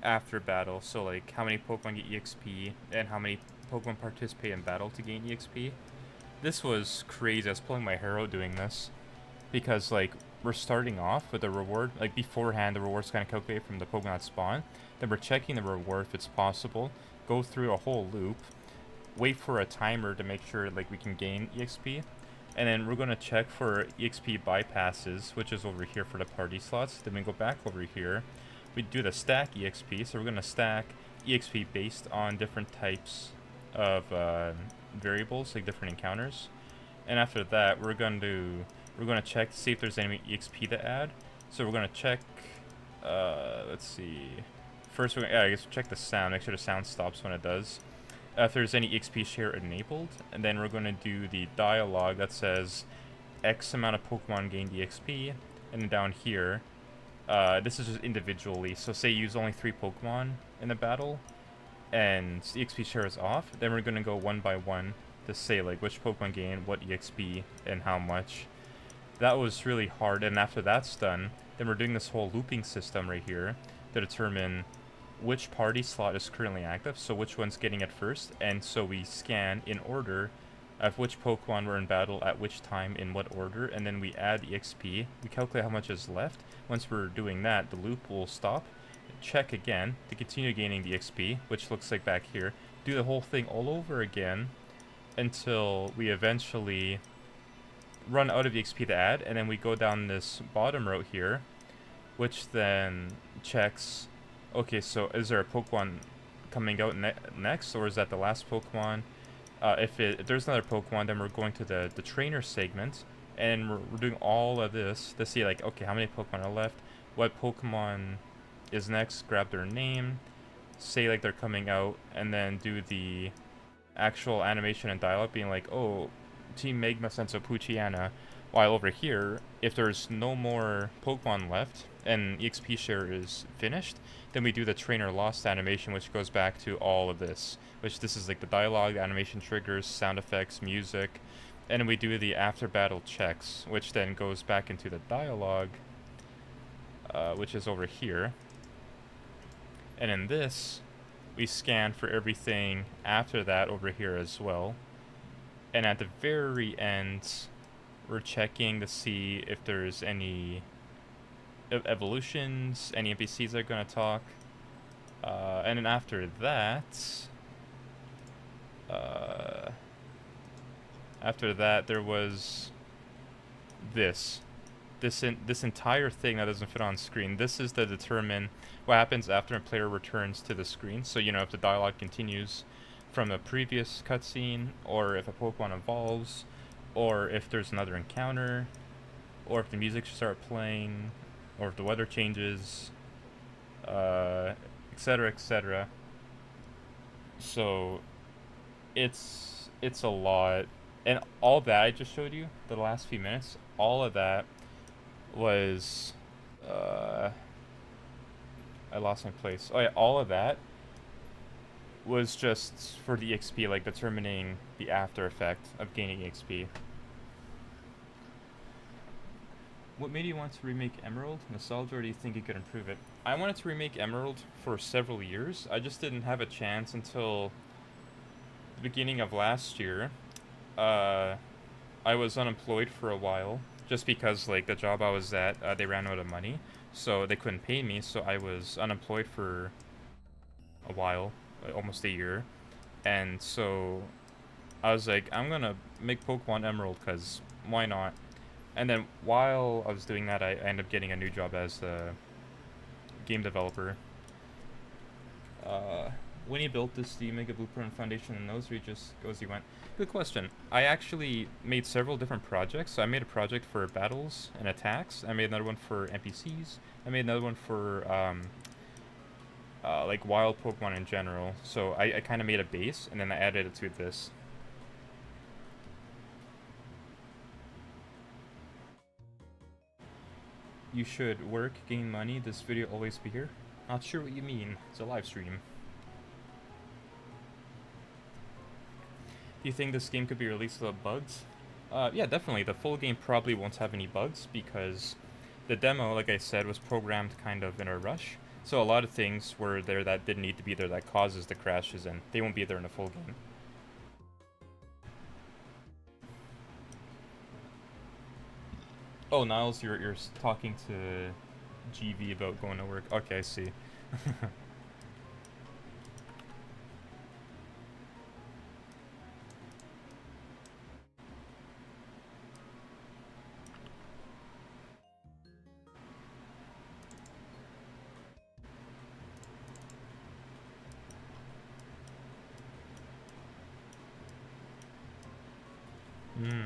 after battle. So, like, how many Pokemon get EXP and how many Pokemon participate in battle to gain EXP. This was crazy. I was pulling my hair out doing this because, like, we're starting off with a reward. Like, beforehand, the reward's kind of calculated from the Pokemon spawn. Then we're checking the reward if it's possible, go through a whole loop, wait for a timer to make sure, like, we can gain EXP. And then we're going to check for EXP bypasses, which is over here for the party slots. Then we go back over here. We do the stack EXP, so we're going to stack EXP based on different types of variables, like different encounters. And after that, we're going to check to see if there's any EXP to add. So we're going to check, let's see. First, I guess check the sound, make sure the sound stops when it does. If there's any EXP share enabled, and then we're going to do the dialogue that says X amount of Pokemon gained EXP, and then down here, this is just individually. So say you use only 3 Pokemon in the battle, and the EXP share is off, then we're going to go one by one to say like which Pokemon gained what EXP and how much. That was really hard, and after that's done, then we're doing this whole looping system right here to determine which party slot is currently active, so which one's getting it first, and so we scan in order of which Pokemon were in battle at which time in what order, and then we add EXP. We calculate how much is left. Once we're doing that, the loop will stop, check again to continue gaining the EXP, which looks like back here, do the whole thing all over again until we eventually run out of EXP to add, and then we go down this bottom route here, which then checks, okay, so is there a Pokemon coming out next, or is that the last Pokemon? If there's another Pokemon, then we're going to the trainer segment, and we're doing all of this to see, like, okay, how many Pokemon are left, what Pokemon is next, grab their name, say, like, they're coming out, and then do the actual animation and dialogue being like, oh, Team Magma sends a Poochyena, while over here, if there's no more Pokemon left, and EXP share is finished, then we do the trainer lost animation, which goes back to all of this, which this is like the dialogue, animation triggers, sound effects, music, and then we do the after battle checks, which then goes back into the dialogue, which is over here. And in this, we scan for everything after that over here as well. And at the very end, we're checking to see if there's any evolutions, any NPCs that are going to talk. And then after that, there was this entire thing that doesn't fit on screen. This is to determine what happens after a player returns to the screen. So, you know, if the dialogue continues from a previous cutscene, or if a Pokemon evolves, or if there's another encounter, or if the music should start playing, or if the weather changes, etc., etc. So it's a lot, and all that I just showed you the last few minutes, all of that was I lost my place. Oh yeah, all of that was just for the EXP, like determining the after effect of gaining EXP. What made you want to remake Emerald? Nostalgia, or do you think you could improve it? I wanted to remake Emerald for several years. I just didn't have a chance until the beginning of last year. I was unemployed for a while, just because, like, the job I was at, they ran out of money, so they couldn't pay me, so I was unemployed for a while, almost a year, and so I was like, I'm gonna make Pokemon Emerald, because why not? And then while I was doing that, I ended up getting a new job as a game developer. When you built this, do you make a blueprint and foundation and those, or you just go as you went? Good question. I actually made several different projects. So I made a project for battles and attacks. I made another one for NPCs. I made another one for like wild Pokemon in general. So I kind of made a base, and then I added it to this. You should work, gain money, this video always be here. Not sure what you mean. It's a live stream. Do you think this game could be released without bugs? Yeah, definitely. The full game probably won't have any bugs, because the demo, like I said, was programmed kind of in a rush. So a lot of things were there that didn't need to be there that causes the crashes, and they won't be there in the full game. Oh, Niles, you're talking to GV about going to work. Okay, I see. Hmm.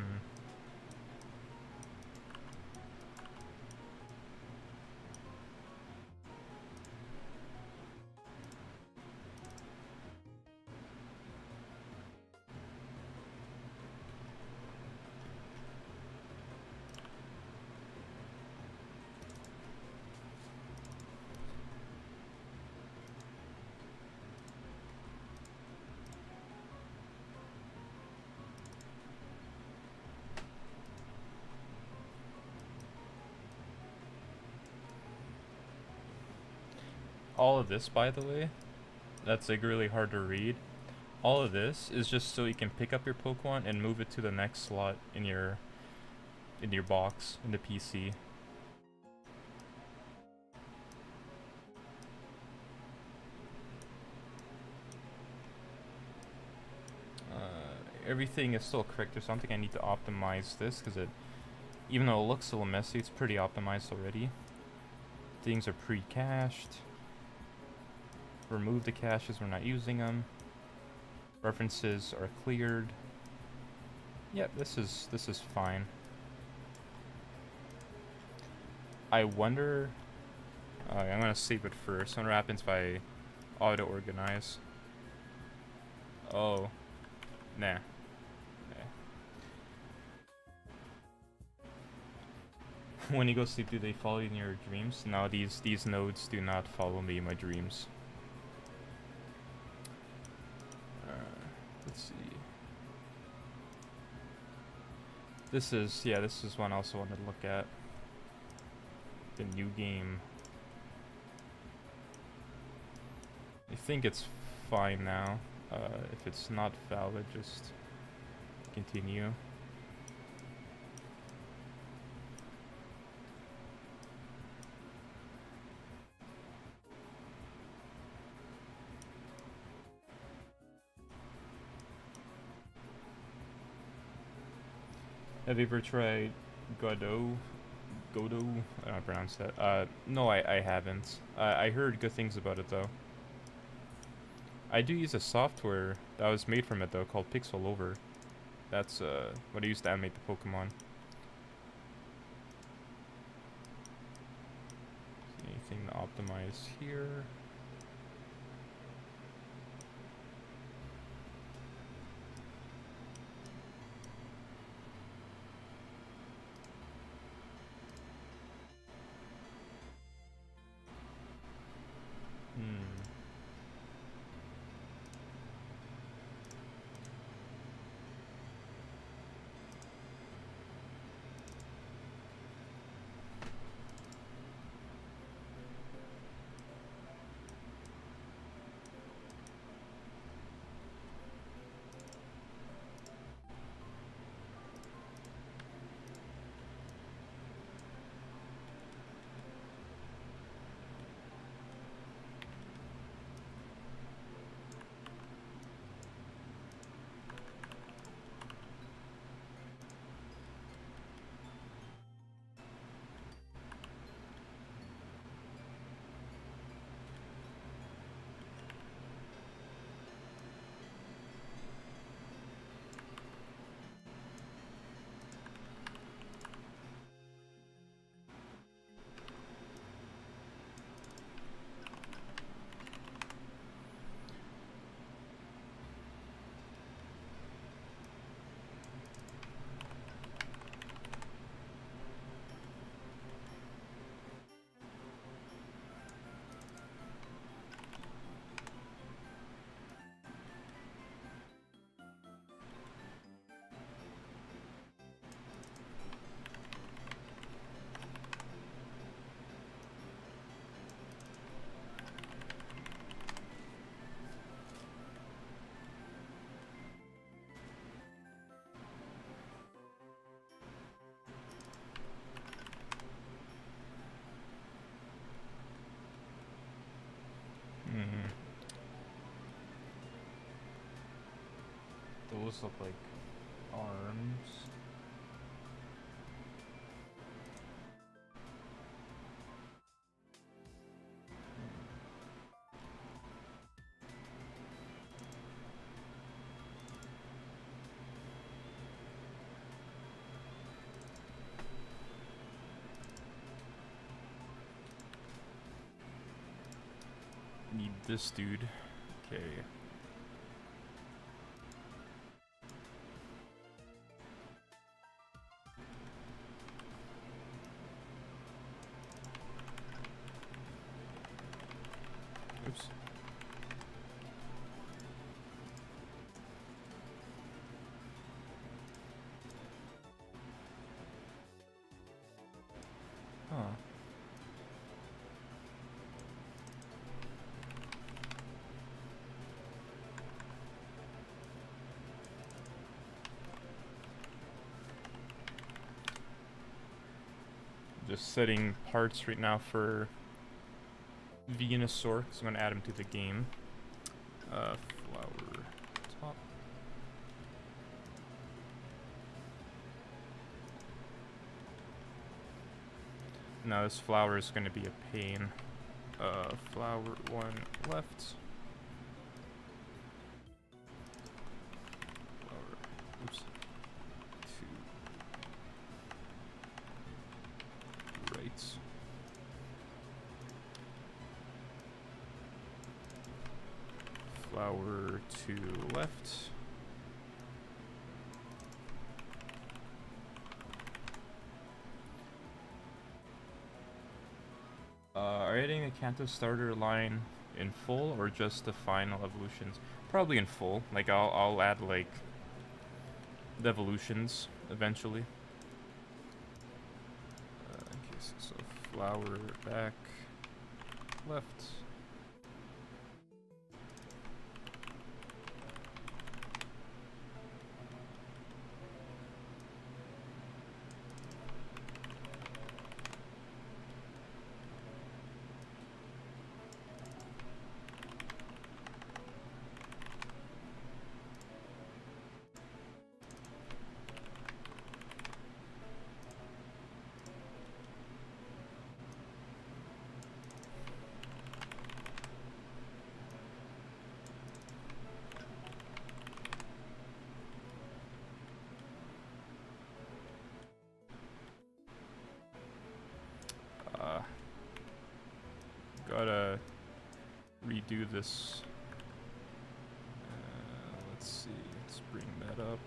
All of this, by the way, that's like really hard to read. All of this is just so you can pick up your Pokemon and move it to the next slot in your box in the PC. everything is still correct or something. I need to optimize this because it, even though it looks a little messy, it's pretty optimized already. Things are pre-cached. Remove the caches, we're not using them. References are cleared. Yep, this is fine. I wonder. I'm gonna save it first. I wonder what happens if I auto-organize. Oh, nah. When you go sleep, do they follow you in your dreams? No, these nodes do not follow me in my dreams. Let's see. This is one I also wanted to look at. The new game. I think it's fine now. If it's not valid, just continue. Have you ever tried Godot? I don't know how to pronounce that. No, I haven't. I heard good things about it though. I do use a software that was made from it though, called Pixel Over. That's what I used to animate the Pokemon. Anything to optimize here? Those look like arms. Need this dude. Okay. Oops. Huh. Just setting parts right now for Venusaur, because I'm going to add him to the game. Flower top. No, this flower is gonna be a pain. Flower 1 left. Flower, oops. 2 right. Flower 2 left. Are you adding the Kanto starter line in full or just the final evolutions? Probably in full. Like I'll add like the evolutions eventually. Okay, so flower back left. Gotta redo this. Let's see, let's bring that up.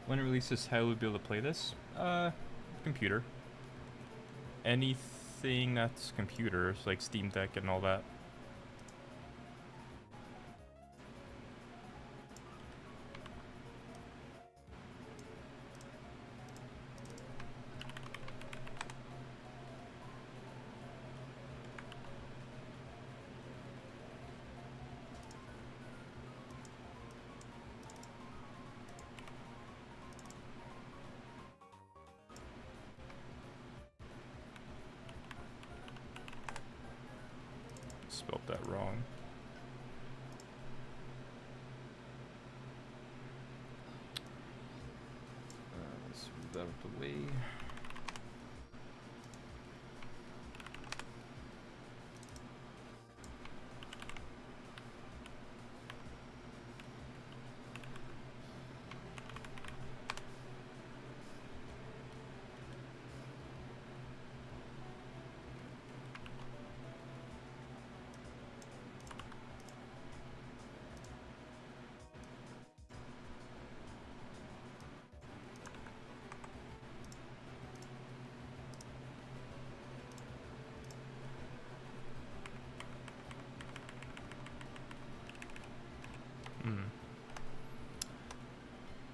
When it releases, how will we be able to play this? Computer. Anything that's computers, like Steam Deck and all that. Spelled that wrong. Let's move that out of the way.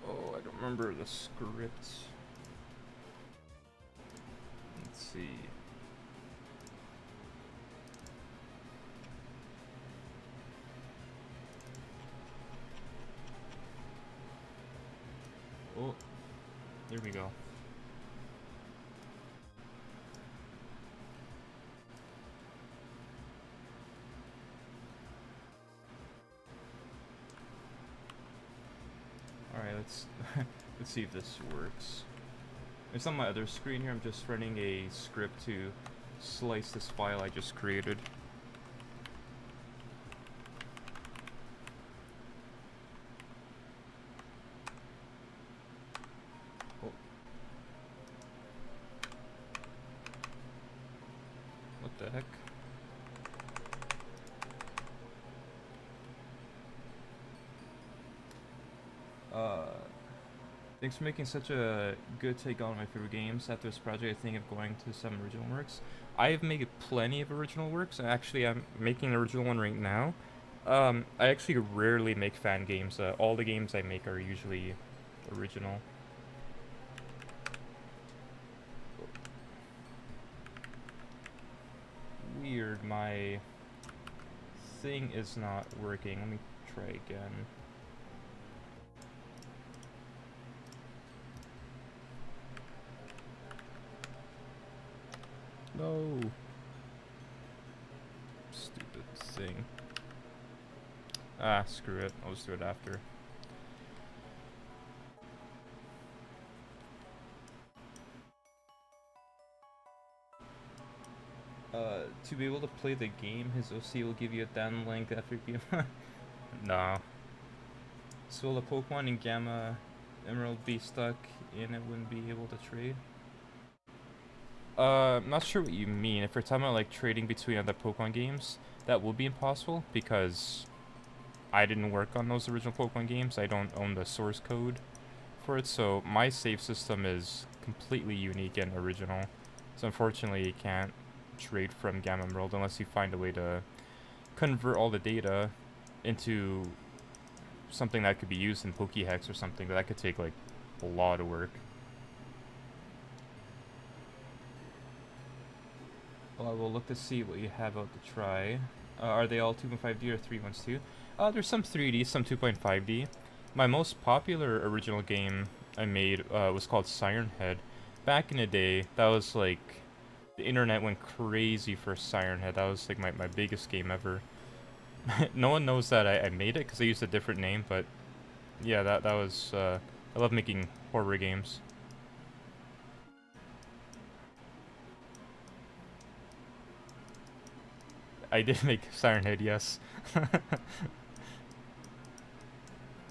Oh, I don't remember the script. Let's see. Oh, there we go. Alright, let's Let's see if this works. It's on my other screen here. I'm just running a script to slice this file I just created. Oh. What the heck? Thanks for making such a good take on my favorite games. After this project, I think of going to some original works. I've made plenty of original works. Actually, I'm making an original one right now. I actually rarely make fan games. All the games I make are usually original. Weird, my thing is not working. Let me try again. No. Stupid thing. Ah, screw it. I'll just do it after. To be able to play the game, his OC will give you a down link after you. No. So will the Pokemon in Gamma Emerald be stuck and it wouldn't be able to trade? I'm not sure what you mean. If you're talking about like trading between other Pokemon games, that would be impossible because I didn't work on those original Pokemon games. I don't own the source code for it, so my save system is completely unique and original. So unfortunately, you can't trade from Gamma Emerald unless you find a way to convert all the data into something that could be used in Pokéhex or something, but that could take like a lot of work. Well, I will look to see what you have out to try. Are they all 2.5D or 3.12? There's some 3D, some 2.5D. My most popular original game I made was called Siren Head. Back in the day, that was like, the internet went crazy for Siren Head. That was like my biggest game ever. No one knows that I made it because I used a different name, but yeah, that was, I love making horror games. I did make Siren Head, yes.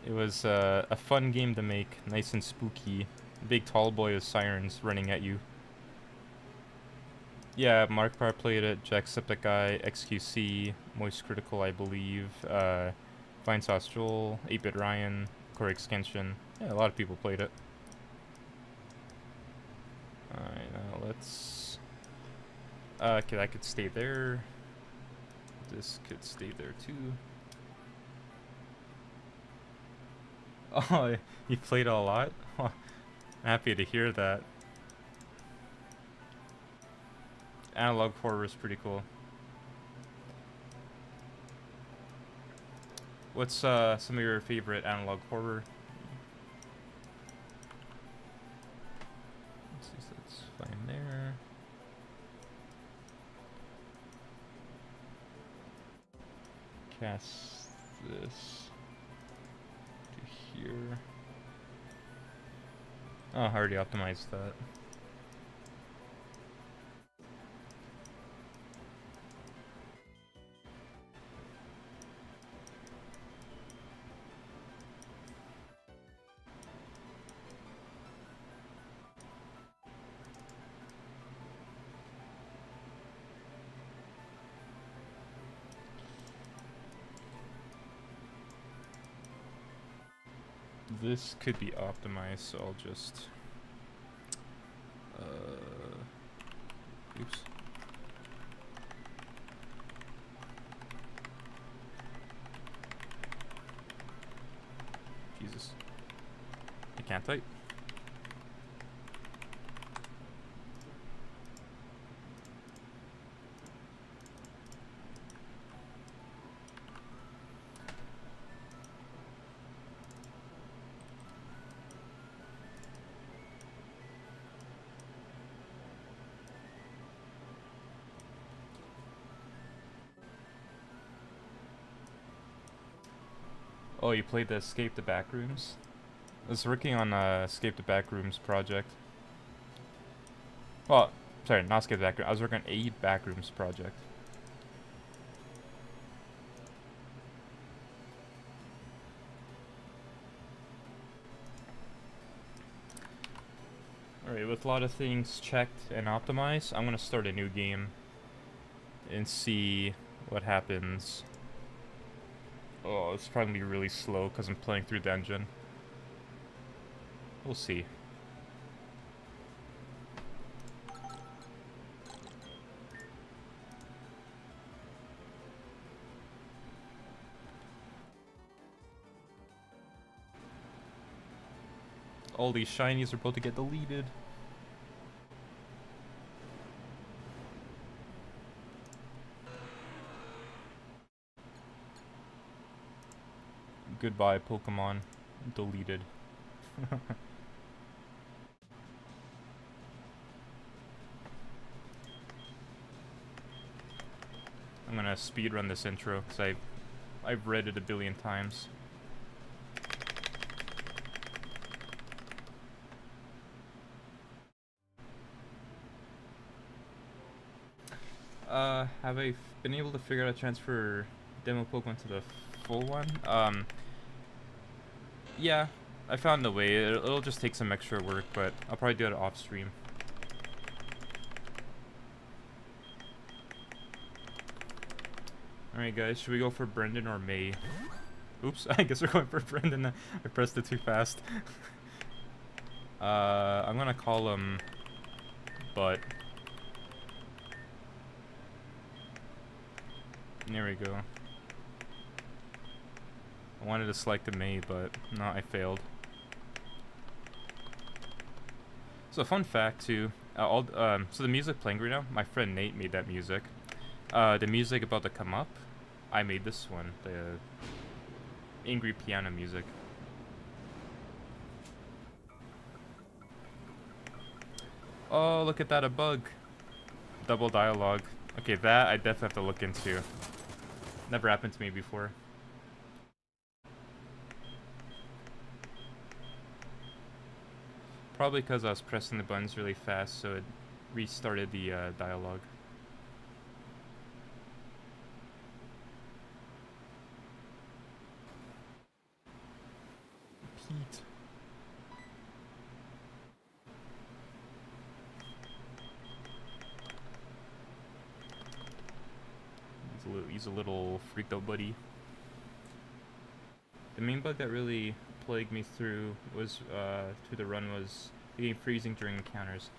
It was a fun game to make, nice and spooky. Big tall boy with sirens running at you. Yeah, Markiplier played it, Jacksepticeye, XQC, Moist Critical, I believe, Fine Sauce Joel, 8-Bit Ryan, Corix Kenshin. Yeah, a lot of people played it. Alright, now let's... okay, that could stay there. This could stay there too. Oh, you played a lot? I'm happy to hear that. Analog horror is pretty cool. What's some of your favorite analog horror? Let's see, so that's fine there. Cast this to here. Oh, I already optimized that. This could be optimized, so I'll just... oops. Jesus. I can't type. Oh, you played the Escape the Backrooms? I was working on Escape the Backrooms project. Well, sorry, not Escape the Backrooms. I was working on a Backrooms project. Alright, with a lot of things checked and optimized, I'm gonna start a new game and see what happens. Oh, it's probably gonna be really slow because I'm playing through the engine. We'll see. All these shinies are about to get deleted. Goodbye, Pokemon. Deleted. I'm gonna speedrun this intro because I've read it a billion times. Have I been able to figure out a transfer demo Pokemon to the full one? Yeah, I found a way. It'll just take some extra work, but I'll probably do it off stream. Alright guys, should we go for Brendan or May? Oops, I guess we're going for Brendan. I pressed it too fast. I'm gonna call him But. There we go. I wanted to select a May, but no, I failed. So fun fact too, so the music playing right now, my friend Nate made that music. The music about to come up, I made this one, the angry piano music. Oh, look at that, a bug. Double dialogue. Okay, that I definitely have to look into. Never happened to me before. Probably because I was pressing the buttons really fast, so it restarted the dialogue. Pete. He's a little freaked out buddy. The main bug that really plagued me through the run was the game freezing during encounters.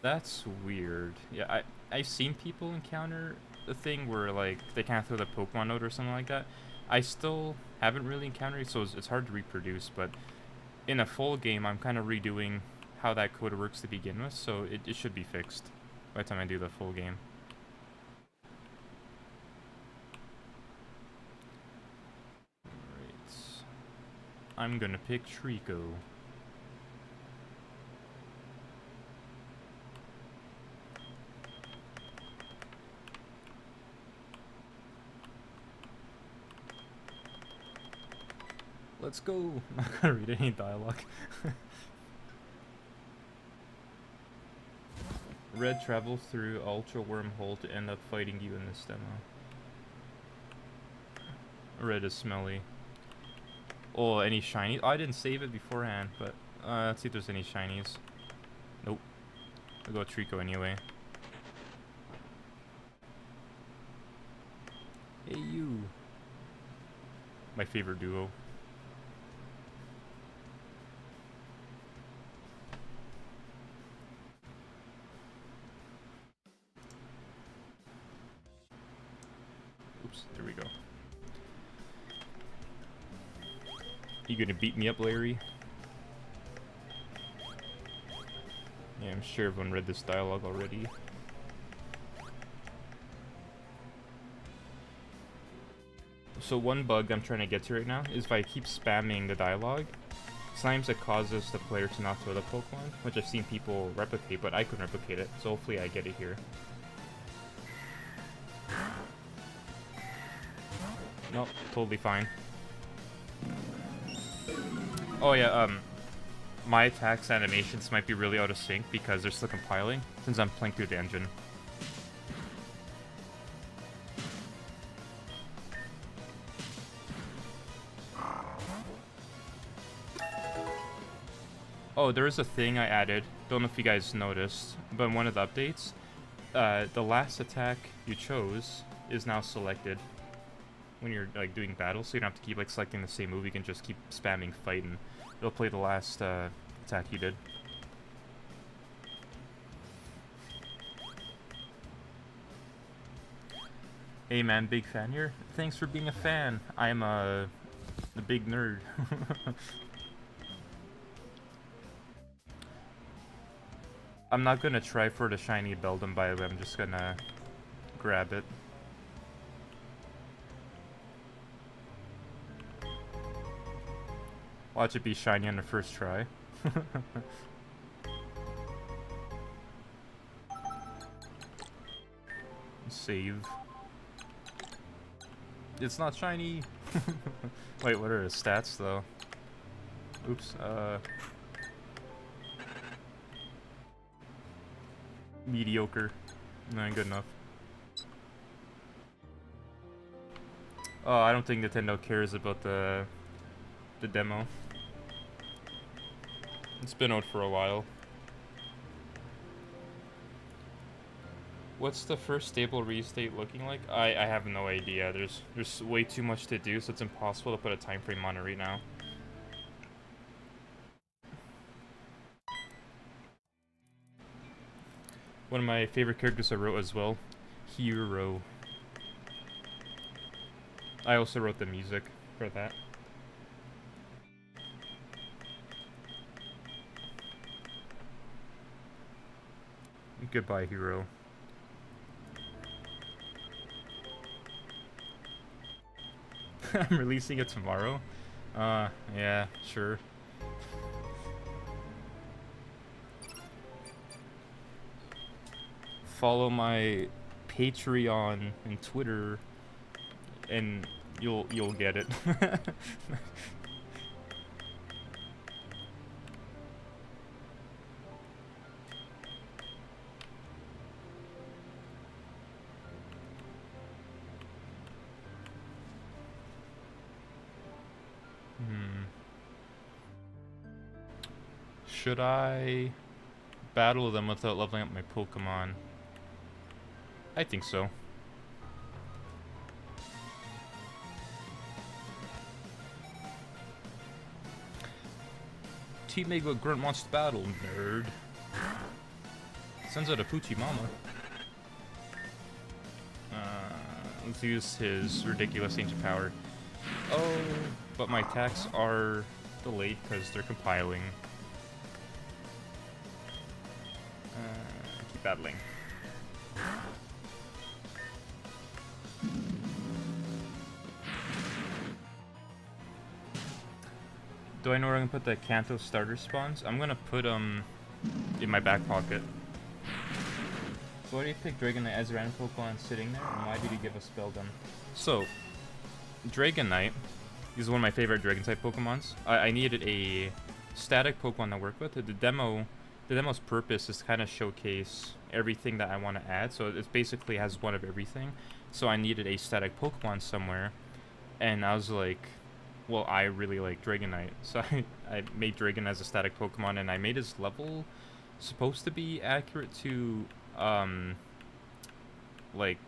That's weird. Yeah, I've seen people encounter the thing where like they can't throw the Pokemon out or something like that. I still haven't really encountered it, so it's hard to reproduce, but in a full game I'm kind of redoing how that code works to begin with, so it should be fixed by the time I do the full game. I'm gonna pick Trico. Let's go! I'm not gonna read any dialogue. Red travels through Ultra Wormhole to end up fighting you in this demo. Red is smelly. Oh, any shinies? Oh, I didn't save it beforehand, but let's see if there's any shinies. Nope. I'll go Trico anyway. Hey, you. My favorite duo. Oops, there we go. You gonna beat me up, Larry? Yeah, I'm sure everyone read this dialogue already. So one bug I'm trying to get to right now is if I keep spamming the dialogue, sometimes it causes the player to not throw the Pokemon, which I've seen people replicate, but I couldn't replicate it, so hopefully I get it here. Nope, totally fine. Oh yeah, my attacks animations might be really out of sync because they're still compiling, since I'm playing through the engine. Oh, there is a thing I added. Don't know if you guys noticed, but in one of the updates, the last attack you chose is now selected when you're like doing battle, so you don't have to keep like selecting the same move. You can just keep spamming fight, and it'll play the last attack you did. Hey man, big fan here. Thanks for being a fan. I'm a big nerd. I'm not gonna try for the shiny Beldum, by the way. I'm just gonna grab it. Watch it be shiny on the first try. Save. It's not shiny! Wait, what are his stats, though? Oops, mediocre. Not good enough. Oh, I don't think Nintendo cares about the demo. It's been out for a while. What's the first stable restate looking like? I have no idea. There's way too much to do, so it's impossible to put a time frame on it right now. One of my favorite characters I wrote as well, Hero. I also wrote the music for that. Goodbye, Hero. I'm releasing it tomorrow? Yeah, sure. Follow my Patreon and Twitter, and you'll get it. Should I battle them without leveling up my Pokemon? I think so. Teammate Grunt wants to battle, nerd. Sends out a Poochie Mama. Let's use his ridiculous ancient power. Oh, but my attacks are delayed because they're compiling. Keep battling. Do I know where I'm gonna put the Kanto starter spawns? I'm gonna put them in my back pocket. So why do you pick Dragonite as a random Pokemon sitting there, and why did you give us Beldum? So, Dragonite is one of my favorite Dragon-type Pokemons. I needed a static Pokemon to work with. The demo's purpose is to kind of showcase everything that I want to add, so it basically has one of everything. So I needed a static Pokemon somewhere, and I was like, well, I really like Dragonite, so I made Dragon as a static Pokemon, and I made his level supposed to be accurate to, like,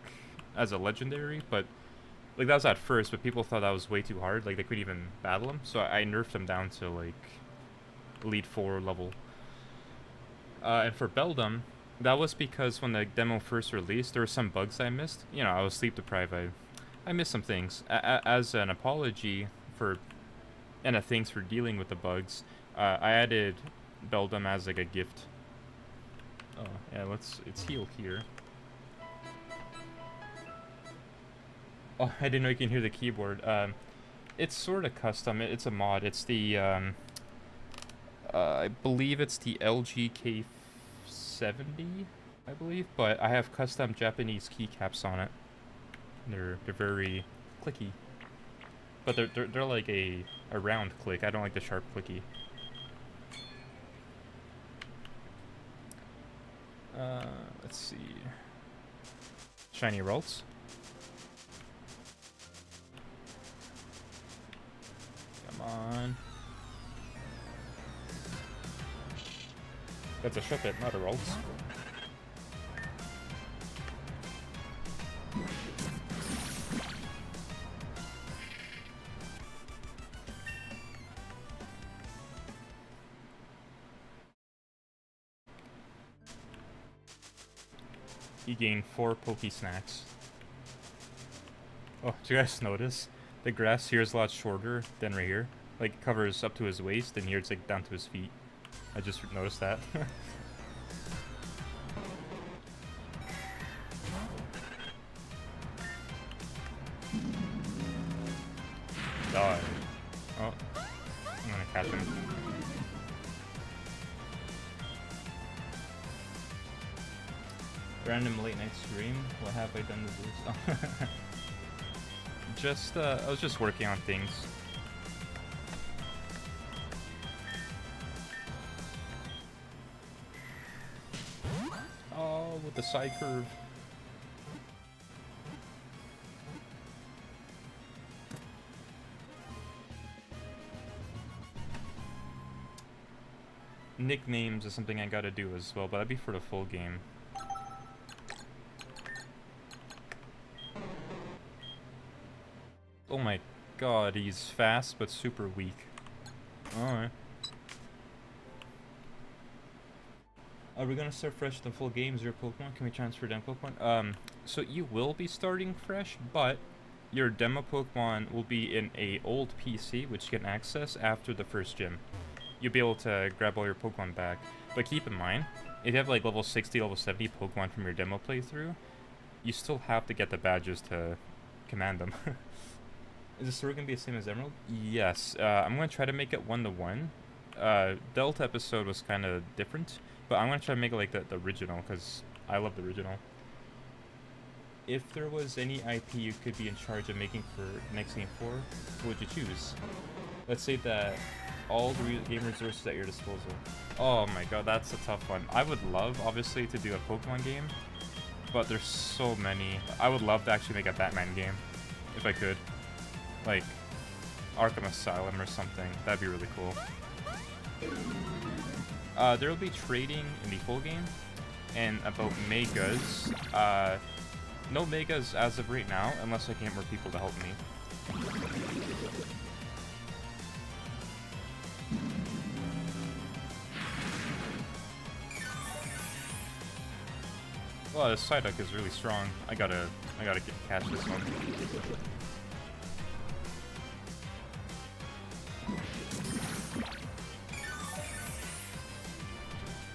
as a legendary, but, like, that was at first, but people thought that was way too hard, like, they couldn't even battle him, so I nerfed him down to, like, Elite 4 level. And for Beldum, that was because when the demo first released, there were some bugs I missed. You know, I was sleep deprived, I missed some things. As an apology for, and a thanks for dealing with the bugs, I added Beldum as, like, a gift. Oh, yeah, it's heal here. Oh, I didn't know you can hear the keyboard. It's sort of custom. It's a mod. It's the, I believe it's the LGK70, I believe, but I have custom Japanese keycaps on it. They're very clicky, but they're like a round click. I don't like the sharp clicky. Let's see. Shiny rolls. Come on. That's a ship it, not a rolls. You gain 4 Poke Snacks. Oh, did you guys notice? The grass here is a lot shorter than right here. Like, it covers up to his waist, and here it's like down to his feet. I just noticed that. Die. Oh. I'm gonna catch him. Random late night stream. What have I done to this? Just, I was just working on things. Oh, with the side curve. Nicknames is something I gotta do as well, but that'd be for the full game. Oh my god, he's fast but super weak. Alright. Are we gonna start fresh the full game? Zero Pokemon? Can we transfer down Pokemon? So you will be starting fresh, but your demo Pokemon will be in a old PC, which you can access after the first gym. You'll be able to grab all your Pokemon back. But keep in mind, if you have like level 60, level 70 Pokemon from your demo playthrough, you still have to get the badges to command them. Is the story going to be the same as Emerald? Yes. I'm going to try to make it 1-to-1. Delta episode was kind of different, but I'm going to try to make it like the original, because I love the original. If there was any IP you could be in charge of making for next game 4, what would you choose? Let's say that all the game resources at your disposal. Oh my god, that's a tough one. I would love, obviously, to do a Pokemon game, but there's so many. I would love to actually make a Batman game, if I could. Like, Arkham Asylum or something. That'd be really cool. There will be trading in the full game, and about megas. No megas as of right now, unless I can get more people to help me. Well, this Psyduck is really strong. I gotta catch this one.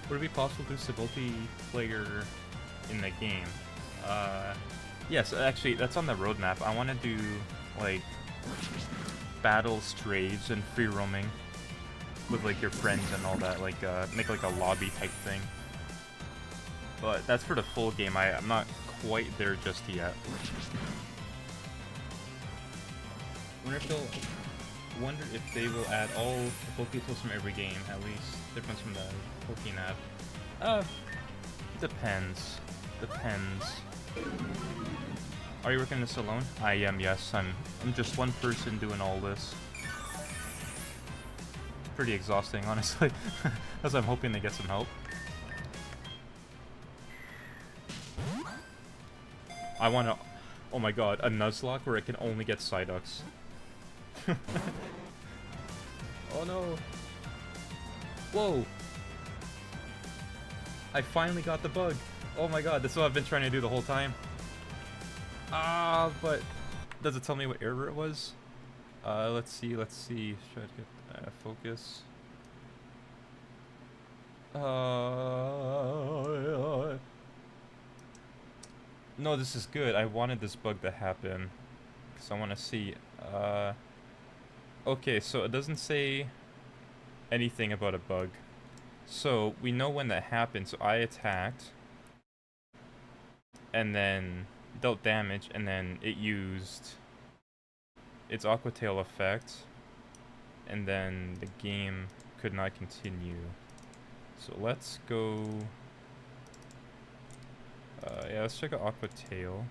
Would it be possible to use a multiplayer in the game? Yes, actually, that's on the roadmap. I want to do, like, battles, trades, and free roaming with, like, your friends and all that. Like, make, like, a lobby type thing. But that's for the full game. I'm not quite there just yet. Wonder if they will add all the Pokétools from every game, at least. Difference from the Pokénap. Depends. Depends. Are you working this alone? I am, yes. I'm just one person doing all this. Pretty exhausting, honestly. As I'm hoping to get some help. I want to... Oh my god, a Nuzlocke where I can only get Psyducks. Oh no. Whoa. I finally got the bug. Oh my god, that's what I've been trying to do the whole time. But does it tell me what error it was? Let's see. Try to get focus. No, this is good. I wanted this bug to happen. Because I want to see. Okay, so it doesn't say anything about a bug. So we know when that happened. So I attacked. And then dealt damage. And then it used its Aqua Tail effect. And then the game could not continue. So let's go... let's check out Aqua Tail.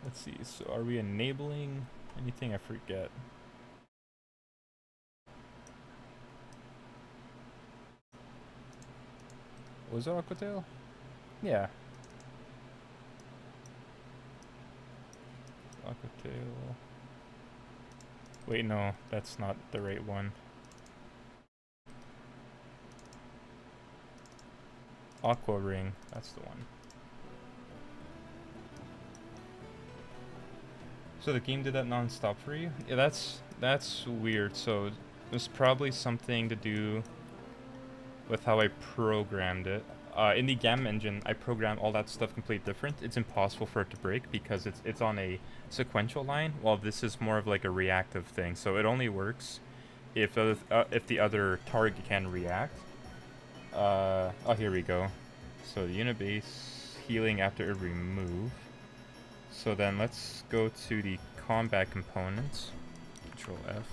Let's see, so are we enabling anything? I forget. Was it Aqua Tail? Yeah. Aqua Tail. Wait, no, that's not the right one. Aqua Ring, that's the one. So the game did that non-stop for you? Yeah, that's weird. So there's probably something to do with how I programmed it. In the GAM engine, I programmed all that stuff completely different. It's impossible for it to break because it's on a sequential line, while this is more of like a reactive thing. So it only works if the other target can react. Oh, here we go. So the unit base healing after every move. So then let's go to the combat components. Control F.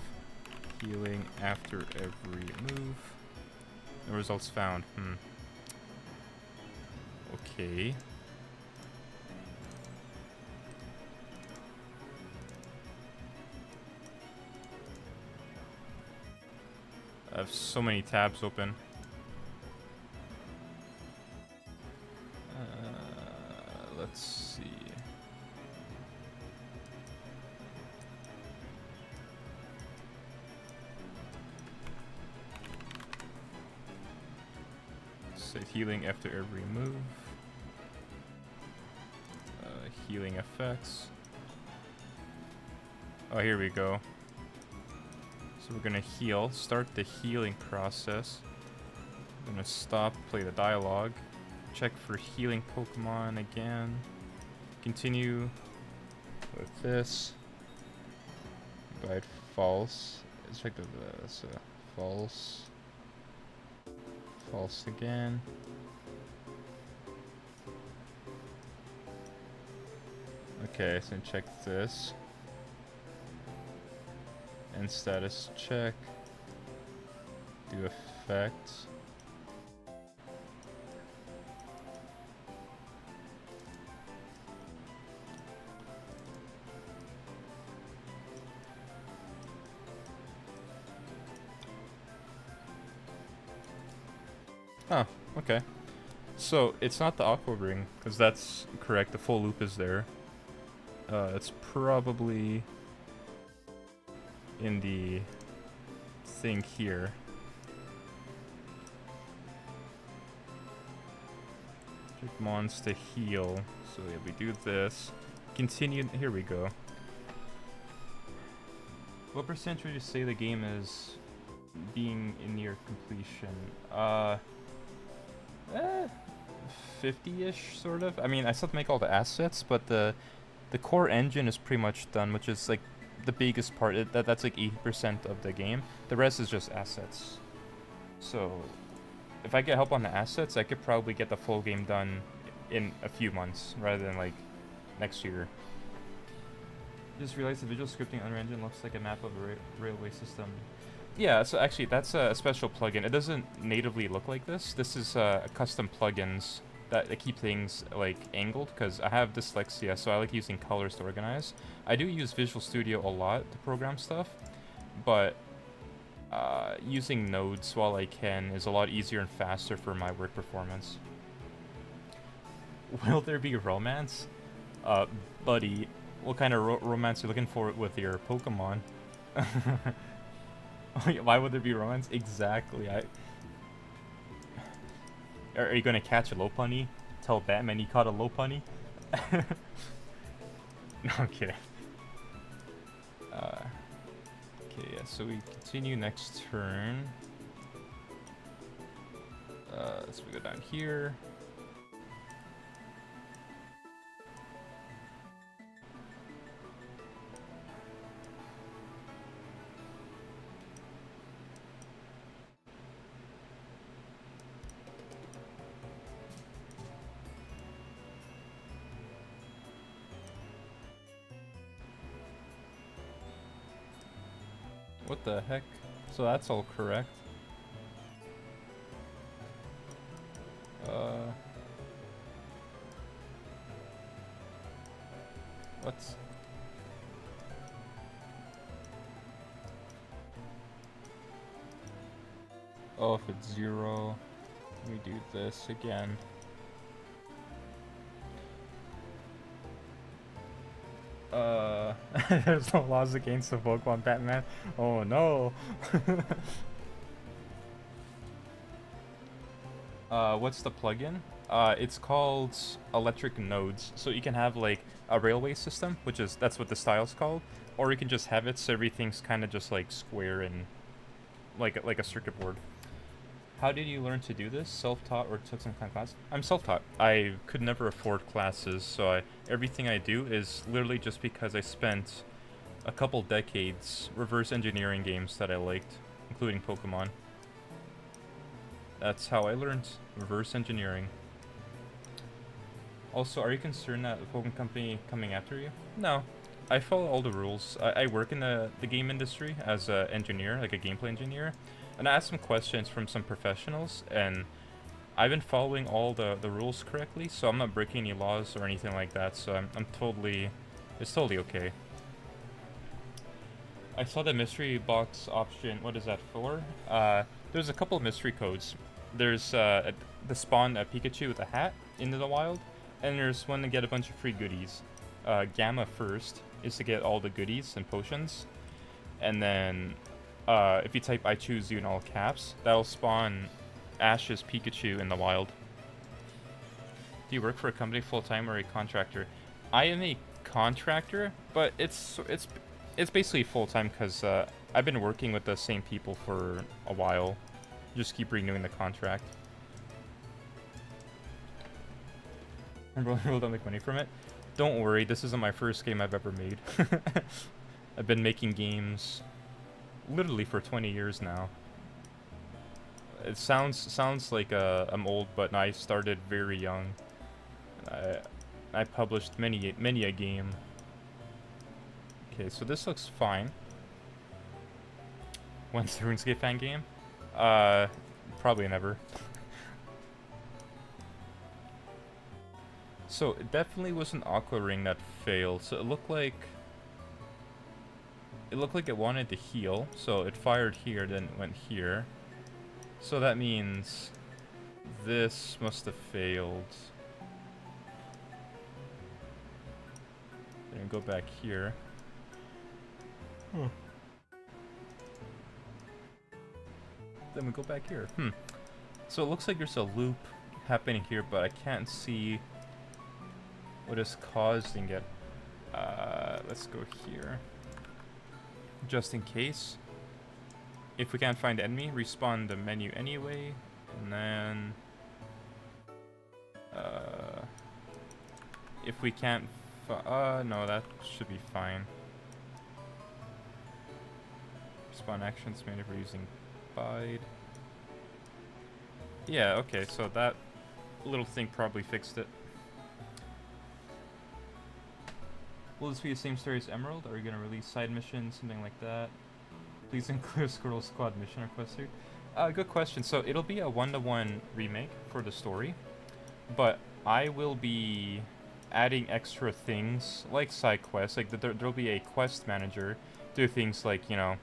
Healing after every move. No results found. Okay. I have so many tabs open. Let's see. Say healing after every move. Healing effects. Oh, here we go. So we're gonna heal. Start the healing process. I'm gonna stop, play the dialogue. Check for healing Pokemon again. Continue with this. By false. Let's check the false. False again. Okay, so check this. And status check. Do effects. Oh, okay. So, it's not the Aqua Ring, because that's correct, the full loop is there. It's probably in the thing here. Check mons to heal. So yeah, we do this. Continue, here we go. What percentage would you say the game is being in near completion? 50-ish, sort of. I mean, I still have to make all the assets, but the core engine is pretty much done, which is like the biggest part. That's like 80% of the game. The rest is just assets. So if I get help on the assets, I could probably get the full game done in a few months rather than like next year. Just realized the visual scripting Unreal Engine looks like a map of a railway system. Yeah, so actually that's a special plugin. It doesn't natively look like this. This is custom plugins that keep things like angled, because I have dyslexia, so I like using colors to organize. I do use Visual Studio a lot to program stuff, but using nodes while I can is a lot easier and faster for my work performance. Will there be romance? Buddy, what kind of romance are you looking for with your Pokemon? Why would there be romance? Exactly. Are you gonna catch a Lopunny? Tell Batman he caught a Lopunny? No, I'm kidding. Okay, yeah, so we continue next turn. So we go down here. What the heck? So that's all correct. What's... Oh, if it's 0, we do this again. There's no laws against the Pokemon Batman. Oh no. What's the plugin? It's called Electric Nodes. So you can have like a railway system, that's what the style's called, or you can just have it so everything's kind of just like square and like a circuit board. How did you learn to do this? Self-taught or took some kind of class? I'm self-taught. I could never afford classes, so everything I do is literally just because I spent a couple decades reverse engineering games that I liked, including Pokemon. That's how I learned reverse engineering. Also, are you concerned that the Pokemon company coming after you? No. I follow all the rules. I work in the game industry as an engineer, like a gameplay engineer. And I asked some questions from some professionals, and I've been following all the rules correctly, so I'm not breaking any laws or anything like that, so it's totally okay. I saw the mystery box option. What is that for? There's a couple of mystery codes. There's the spawn a Pikachu with a hat into the wild, and there's one to get a bunch of free goodies. Gamma first is to get all the goodies and potions, and then if you type I choose you in all caps, that'll spawn Ash's Pikachu in the wild. Do you work for a company full-time or a contractor? I am a contractor, but it's basically full-time because I've been working with the same people for a while. Just keep renewing the contract. And really don't make money from it? Don't worry, this isn't my first game I've ever made. I've been making games literally for 20 years now. It sounds like I'm old, but I started very young. I published many a game. Okay, so this looks fine. When's the RuneScape fan game? Probably never. So it definitely was an Aqua Ring that failed. So it looked like it wanted to heal. So it fired here, then it went here. So that means this must have failed. Then go back here. Then we go back here. So it looks like there's a loop happening here, but I can't see what is causing it. Let's go here. Just in case. If we can't find the enemy, respawn the menu anyway. And then... if we can't... no, that should be fine. Spawn actions made if we're using Bide. Yeah, okay, so that little thing probably fixed it. Will this be the same story as Emerald? Are you going to release side missions, something like that? Please include a Squirrel Squad mission request here. Good question. So it'll be a 1-to-1 remake for the story, but I will be adding extra things like side quests. Like there'll be a quest manager, do things like, you know,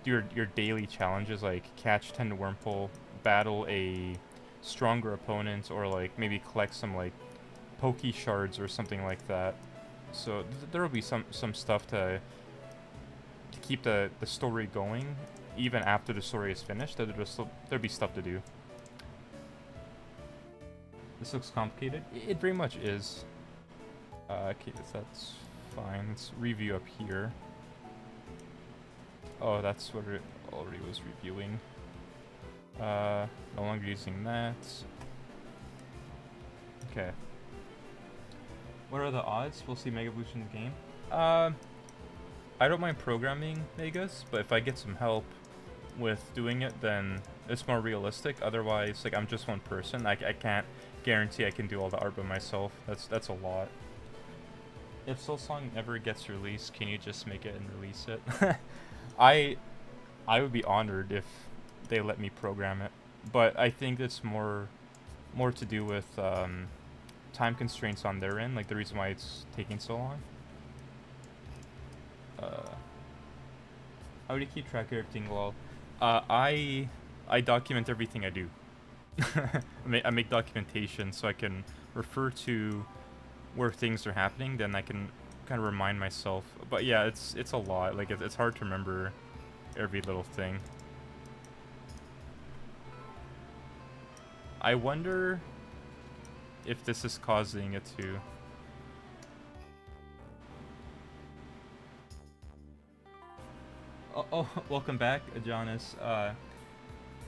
do your daily challenges like catch 10 Wurmple, battle a stronger opponent, or like maybe collect some like Poke Shards or something like that. So there will be some stuff to keep the story going, even after the story is finished. There'll be stuff to do. This looks complicated. It very much is. Okay, that's fine. Let's review up here. Oh, that's what it already was reviewing. No longer using that. Okay. What are the odds we'll see Mega Evolution in the game? I don't mind programming Megas, but if I get some help with doing it, then it's more realistic. Otherwise, like, I'm just one person. I can't guarantee I can do all the art by myself. That's a lot. If Soul Song ever gets released, can you just make it and release it? I would be honored if they let me program it, but I think it's more to do with time constraints on their end, like the reason why it's taking so long. Uh, how do you keep track of everything? Well, I document everything I do. I make documentation so I can refer to where things are happening. Then I can kind of remind myself. But yeah, it's a lot. Like it's hard to remember every little thing. I wonder if this is causing it to. Oh, welcome back, Jonas.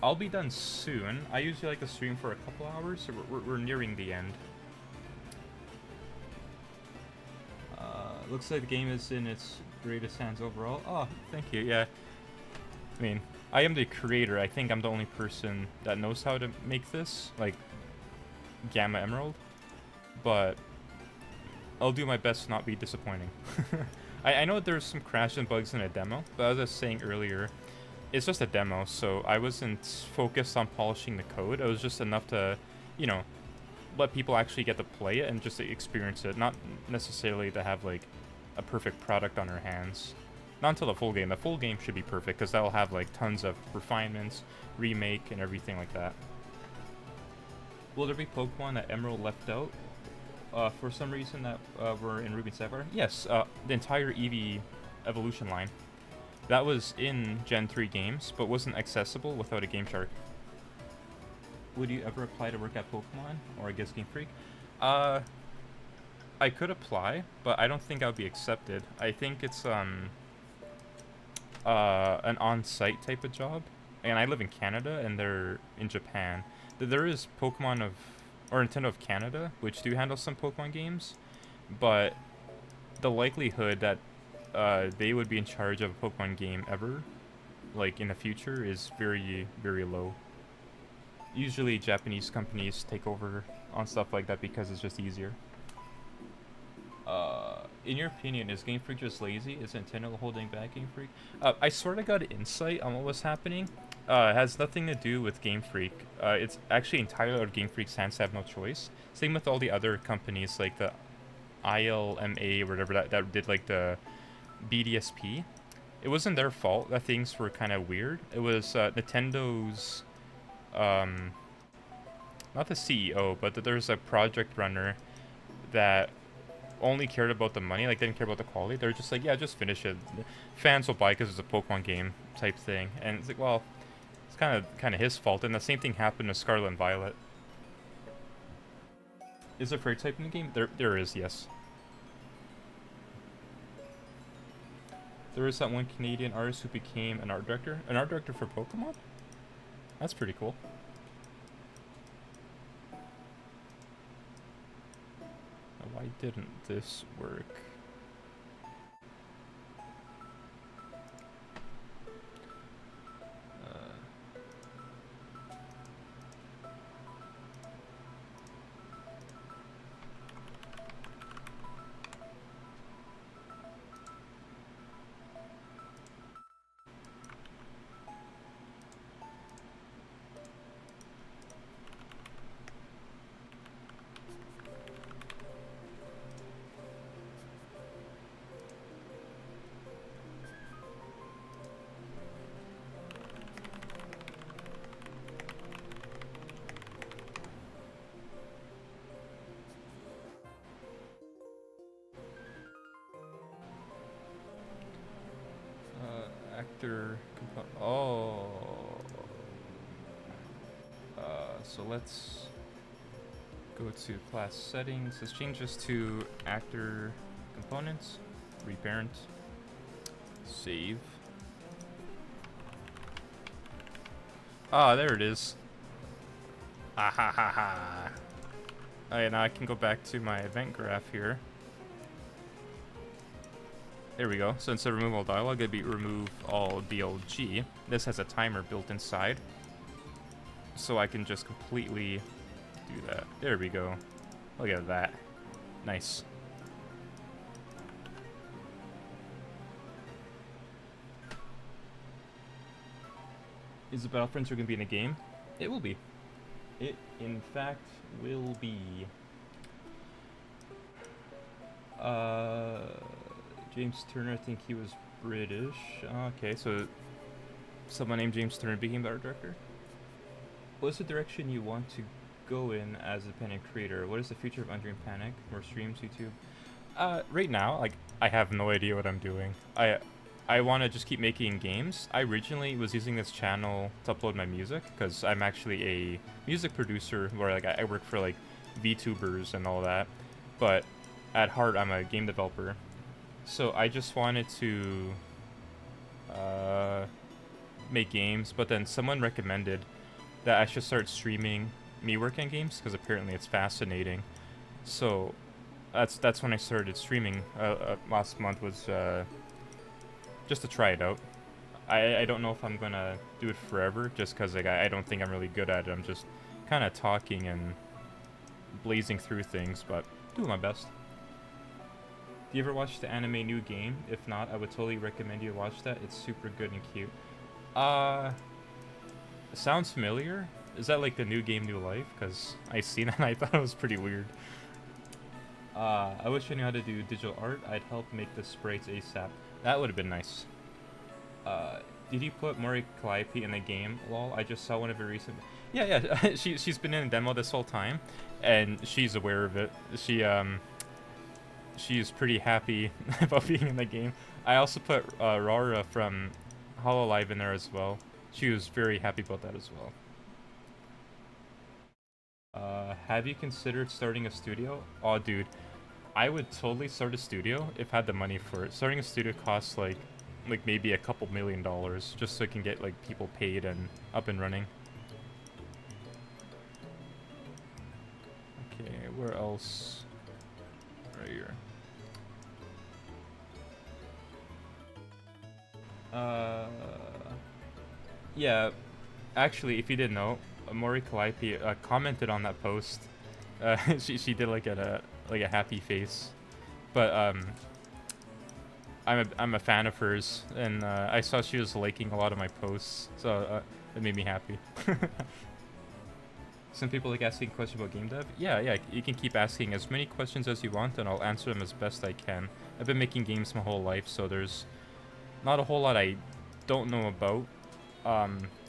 I'll be done soon. I usually like to stream for a couple hours, so we're nearing the end. Looks like the game is in its greatest hands overall. Oh, thank you, yeah. I mean, I am the creator. I think I'm the only person that knows how to make this, like, Gamma Emerald. But I'll do my best to not be disappointing. I know there's some crash and bugs in a demo, but as I was saying earlier, it's just a demo, so I wasn't focused on polishing the code. It was just enough to, you know, let people actually get to play it and just to experience it, not necessarily to have, like, a perfect product on our hands. Not until the full game. The full game should be perfect, because that'll have, like, tons of refinements, remake, and everything like that. Will there be Pokemon that Emerald left out? For some reason that were in Ruby and Sapphire? Yes, the entire Eevee evolution line. That was in Gen 3 games, but wasn't accessible without a game chart. Would you ever apply to work at Pokemon, or I guess Game Freak? I could apply, but I don't think I would be accepted. I think it's an on-site type of job. And I live in Canada, and they're in Japan. There is Pokemon of, or Nintendo of Canada, which do handle some Pokemon games, but the likelihood that they would be in charge of a Pokemon game ever, like in the future, is very, very low. Usually Japanese companies take over on stuff like that because it's just easier. In your opinion, is Game Freak just lazy? Is Nintendo holding back Game Freak? I sort of got insight on what was happening. It has nothing to do with Game Freak. It's actually entirely out of Game Freak's hands to have no choice. Same with all the other companies like the ILMA or whatever that did like the BDSP. It wasn't their fault that things were kind of weird. It was Nintendo's, not the CEO, but there's a project runner that only cared about the money, like didn't care about the quality. They're just like, yeah, just finish it. Fans will buy because it's a Pokemon game type thing. And it's like, well, it's kind of his fault. And the same thing happened to Scarlet and Violet. Is there fairy type in the game? There is, yes. There is that one Canadian artist who became an art director. An art director for Pokemon? That's pretty cool. Why didn't this work? Oh. So let's go to class settings. Let's change this to actor components. Reparent. Save. Ah, there it is. Ah ha ha ha. Alright, now I can go back to my event graph here. There we go. So instead of remove all dialogue, it'd be remove all DLG. This has a timer built inside. So I can just completely do that. There we go. Look at that. Nice. Is the Battlefriends are going to be in a game? It will be. It, in fact, will be. James Turner, I think he was British. Okay, so someone named James Turner became the art director. What's the direction you want to go in as a independent creator? What is the future of Undream Panic? More streams, YouTube? Right now, like, I have no idea what I'm doing. I want to just keep making games. I originally was using this channel to upload my music, because I'm actually a music producer where, like, I work for, like, VTubers and all that. But at heart, I'm a game developer. So I just wanted to make games, but then someone recommended that I should start streaming me working on games, because apparently it's fascinating. So that's when I started streaming last month, was just to try it out. I don't know if I'm gonna do it forever, just because like, I don't think I'm really good at it. I'm just kind of talking and blazing through things, but doing my best. Do you ever watch the anime New Game? If not, I would totally recommend you watch that. It's super good and cute. Sounds familiar. Is that like the New Game New Life? Because I seen it and I thought it was pretty weird. I wish I knew how to do digital art. I'd help make the sprites ASAP. That would have been nice. Did you put Mori Calliope in the game? Lol, I just saw one of her recent... Yeah, she's been in a demo this whole time, and she's aware of it. She's pretty happy about being in the game. I also put Rara from Hololive in there as well. She was very happy about that as well. Have you considered starting a studio? Oh, dude, I would totally start a studio if I had the money for it. Starting a studio costs like maybe a couple $1 million just so I can get like people paid and up and running. Okay, where else? Right here. Yeah, actually, if you didn't know, Mori Calliope commented on that post. She did like a happy face, but I'm a fan of hers, and I saw she was liking a lot of my posts, so it made me happy. Some people like asking questions about game dev. Yeah, you can keep asking as many questions as you want, and I'll answer them as best I can. I've been making games my whole life, so there's not a whole lot I don't know about.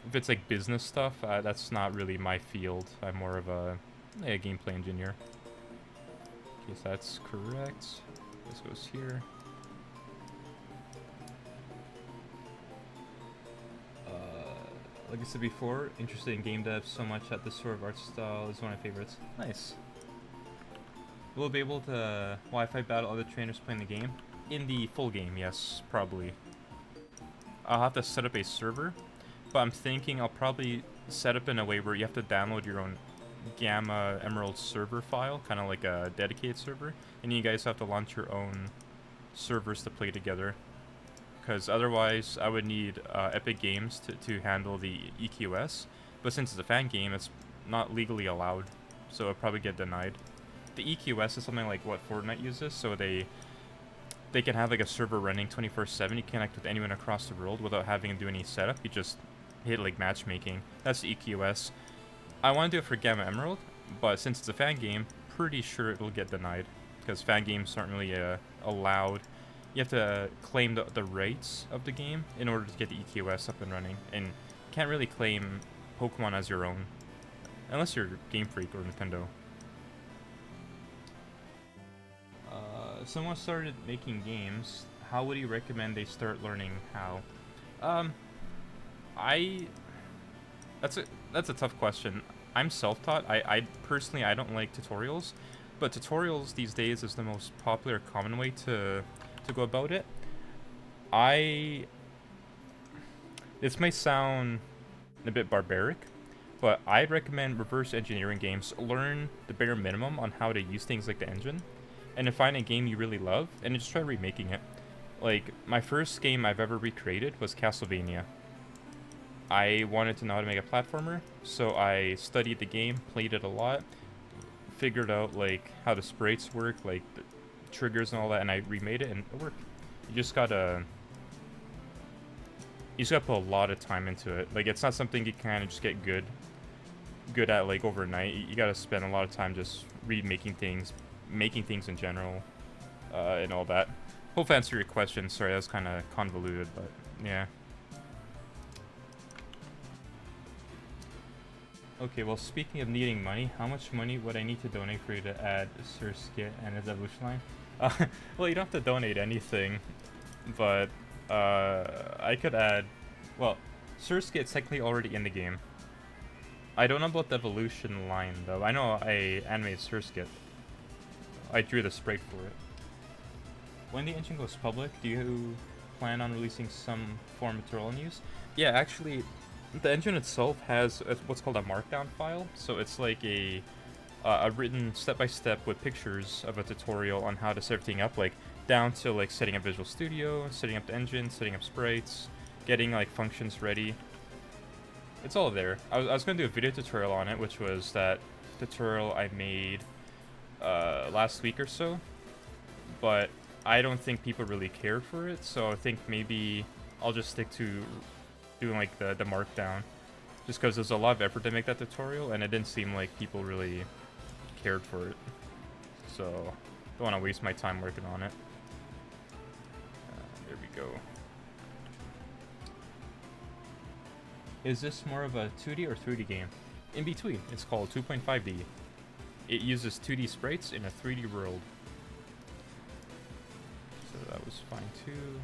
If it's like business stuff, that's not really my field. I'm more of a gameplay engineer. Okay, so that's correct. This goes here. Like I said before, interested in game dev so much that this sort of art style is one of my favorites. Nice. We'll be able to Wi-Fi battle other trainers playing the game? In the full game, yes, probably. I'll have to set up a server, but I'm thinking I'll probably set up in a way where you have to download your own Gamma Emerald server file, kind of like a dedicated server, and you guys have to launch your own servers to play together. Because otherwise, I would need Epic Games to handle the EQS, but since it's a fan game, it's not legally allowed, so it'll probably get denied. The EQS is something like what Fortnite uses, so they can have like a server running 24/7. You connect with anyone across the world without having to do any setup. You just hit like matchmaking. That's the EQS. I want to do it for Gamma Emerald, but since it's a fan game, pretty sure it will get denied because fan games aren't really allowed. You have to claim the rights of the game in order to get the EQS up and running, and can't really claim Pokemon as your own unless you're Game Freak or Nintendo. If someone started making games, how would you recommend they start learning how? That's a tough question. I'm self-taught. I personally don't like tutorials, but tutorials these days is the most popular, common way to go about it. This may sound a bit barbaric, but I'd recommend reverse engineering games. Learn the bare minimum on how to use things like the engine, and then find a game you really love, and just try remaking it. Like, my first game I've ever recreated was Castlevania. I wanted to know how to make a platformer, so I studied the game, played it a lot, figured out, like, how the sprites work, like, the triggers and all that, and I remade it, and it worked. You just gotta put a lot of time into it. Like, it's not something you kind of just get good at, like, overnight. You gotta spend a lot of time just remaking things, making things in general, and all that. Hope I answered your question. Sorry, that was kind of convoluted, but yeah. Okay, well, speaking of needing money, how much money would I need to donate for you to add Surskit and his evolution line? Well, you don't have to donate anything, but I could add. Well, Surskit's technically already in the game. I don't know about the evolution line though. I know I animated Surskit. I drew the sprite for it. When the engine goes public, do you plan on releasing some form of tutorial news? Yeah, actually, the engine itself has what's called a markdown file. So it's like a written step-by-step with pictures of a tutorial on how to set everything up, like down to like setting up Visual Studio, setting up the engine, setting up sprites, getting like functions ready. It's all there. I was going to do a video tutorial on it, which was that tutorial I made last week or so, but I don't think people really care for it, so I think maybe I'll just stick to doing like the markdown, just because there's a lot of effort to make that tutorial, and it didn't seem like people really cared for it, so don't want to waste my time working on it. There we go. Is this more of a 2D or 3D game? In between. It's called 2.5D. It uses 2D sprites in a 3D world. So that was fine too.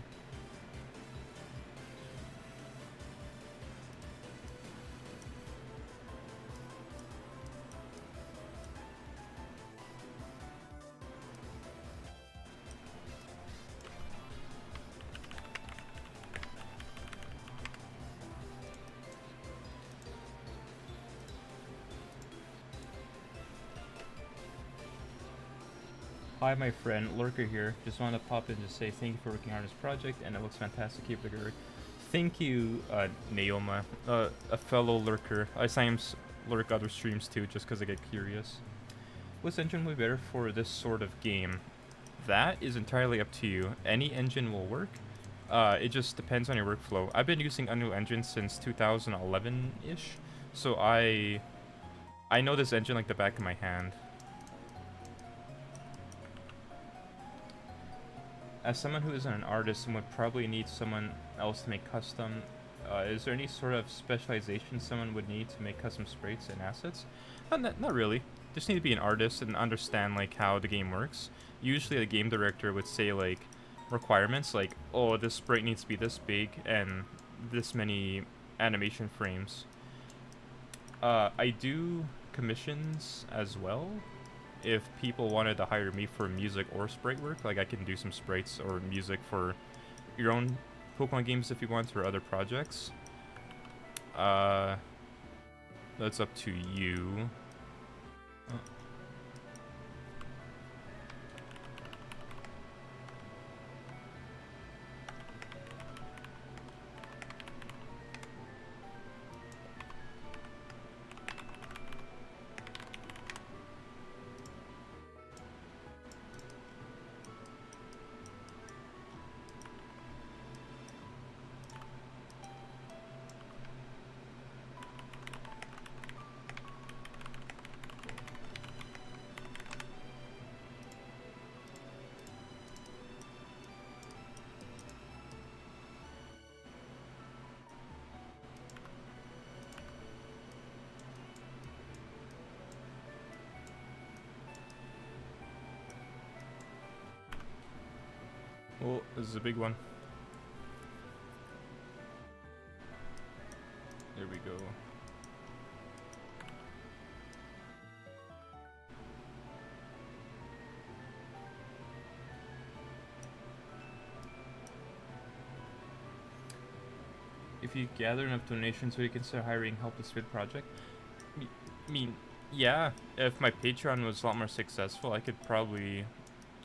Hi, my friend, Lurker here. Just wanted to pop in to say thank you for working on this project, and it looks fantastic. Keep it good. Thank you, Naoma, a fellow lurker. I sometimes lurk other streams too, just because I get curious. Which engine will be better for this sort of game? That is entirely up to you. Any engine will work. It just depends on your workflow. I've been using Unreal Engine since 2011-ish, so I know this engine like the back of my hand. As someone who isn't an artist and would probably need someone else to make custom, is there any sort of specialization someone would need to make custom sprites and assets? Not really. Just need to be an artist and understand like how the game works. Usually the game director would say like requirements like, oh, this sprite needs to be this big and this many animation frames. I do commissions as well. If people wanted to hire me for music or sprite work, like I can do some sprites or music for your own Pokemon games if you want, or other projects. That's up to you. Well, this is a big one. There we go. If you gather enough donations, will you consider hiring help to speed project? I mean, yeah. If my Patreon was a lot more successful, I could probably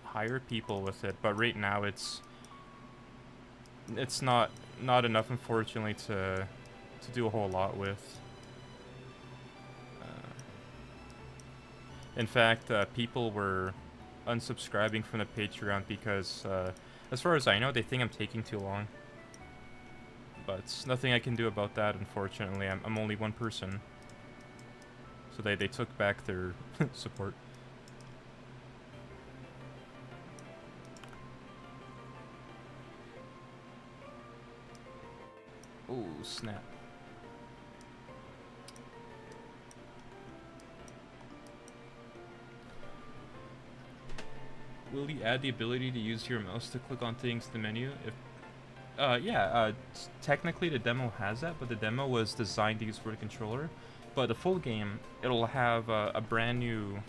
hire people with it. But right now, it's not enough, unfortunately, to do a whole lot with. In fact, people were unsubscribing from the Patreon because, as far as I know, they think I'm taking too long. But nothing I can do about that, unfortunately. I'm only one person. So they took back their support. Oh, snap. Will you add the ability to use your mouse to click on things in the menu? If yeah, technically the demo has that, but the demo was designed to use for the controller. But the full game, it'll have a brand new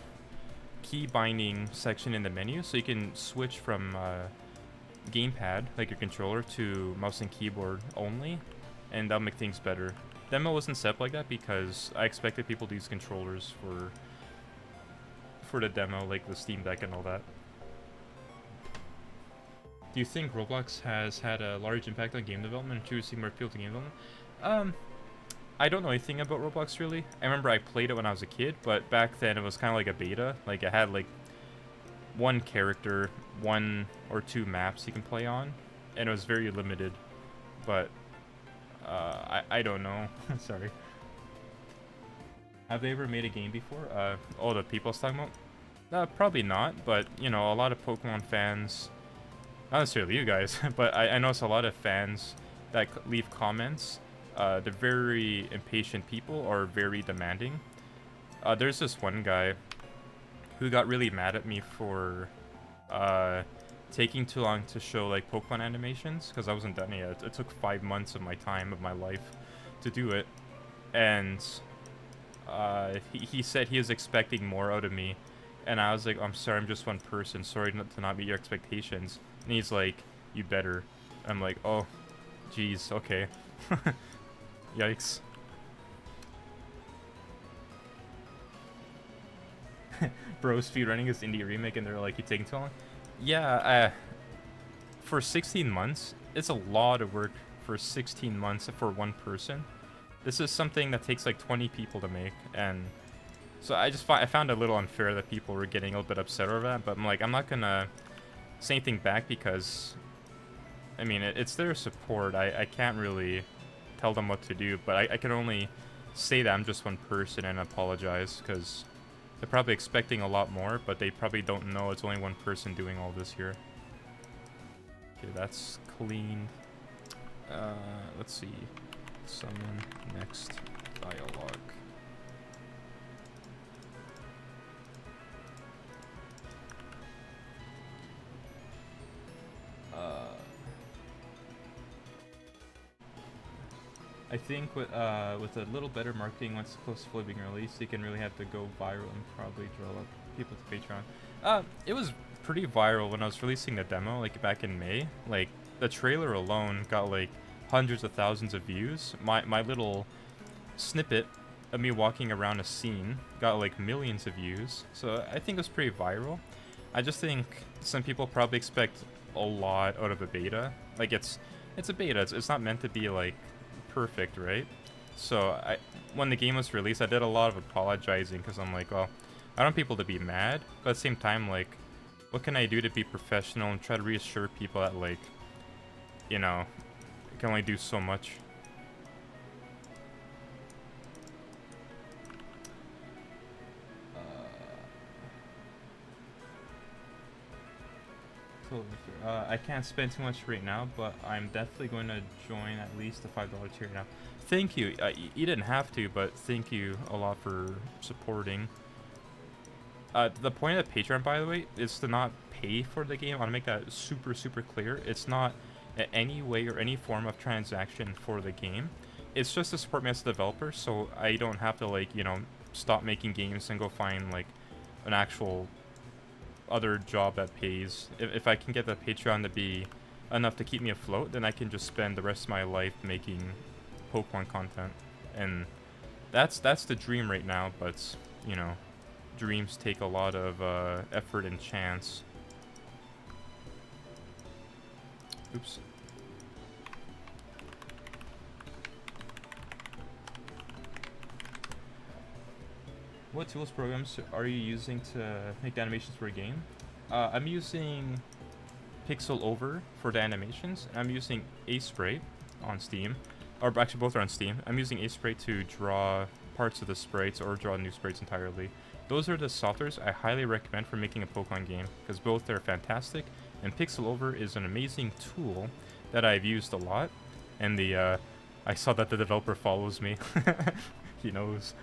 key binding section in the menu, so you can switch from gamepad, like your controller, to mouse and keyboard only, and that'll make things better. Demo wasn't set up like that because I expected people to use controllers for the demo, like the Steam Deck and all that. Do you think Roblox has had a large impact on game development and choosing more appeal to game development? I don't know anything about Roblox really. I remember I played it when I was a kid, but back then it was kind of like a beta. Like it had like one character, 1 or 2 maps you can play on, and it was very limited. But I don't know. Sorry. Have they ever made a game before? Oh, the people I was talking about? Probably not, but you know, a lot of Pokemon fans, not necessarily you guys, but I notice a lot of fans that leave comments. They're very impatient people or very demanding. There's this one guy who got really mad at me for taking too long to show like Pokemon animations because I wasn't done yet. It took 5 months of my time, of my life, to do it, and he said he was expecting more out of me, and I was like, I'm sorry, I'm just one person, sorry to not meet your expectations. And he's like, you better. I'm like, oh, jeez, okay. Yikes. Bro, speedrunning is indie remake and they're like, you taking too long? Yeah, for 16 months, it's a lot of work for 16 months for one person. This is something that takes like 20 people to make, and so I found it a little unfair that people were getting a little bit upset over that, but I'm like, I'm not gonna say anything back because, I mean, it's their support. I can't really tell them what to do, but I can only say that I'm just one person and apologize, because they're probably expecting a lot more, but they probably don't know it's only one person doing all this here. Okay, that's cleaned. Let's see. Summon next dialogue. I think with a little better marketing, once it's close to fully being released, you can really have to go viral and probably draw up people to Patreon. It was pretty viral when I was releasing the demo, like back in May. Like the trailer alone got like hundreds of thousands of views. My little snippet of me walking around a scene got like millions of views. So I think it was pretty viral. I just think some people probably expect a lot out of a beta. Like it's a beta. It's not meant to be like perfect, right? So when the game was released, I did a lot of apologizing because I'm like, well, I don't want people to be mad, but at the same time, like, what can I do to be professional and try to reassure people that, like, you know, I can only do so much. Totally fair. I can't spend too much right now, but I'm definitely going to join at least the $5 tier now. Thank you. You didn't have to, but thank you a lot for supporting. The point of Patreon, by the way, is to not pay for the game. I want to make that super, super clear. It's not in any way or any form of transaction for the game. It's just to support me as a developer, so I don't have to, like, you know, stop making games and go find, like, an actual other job that pays. If I can get the Patreon to be enough to keep me afloat, then I can just spend the rest of my life making Pokemon content, and that's the dream right now. But you know, dreams take a lot of effort and chance. Oops. What tools programs are you using to make the animations for a game? I'm using Pixel Over for the animations. I'm using Aspray on Steam, or actually both are on Steam. I'm using Aspray to draw parts of the sprites or draw new sprites entirely. Those are the softwares I highly recommend for making a Pokemon game, because both are fantastic, and Pixel Over is an amazing tool that I've used a lot. And the I saw that the developer follows me. He knows.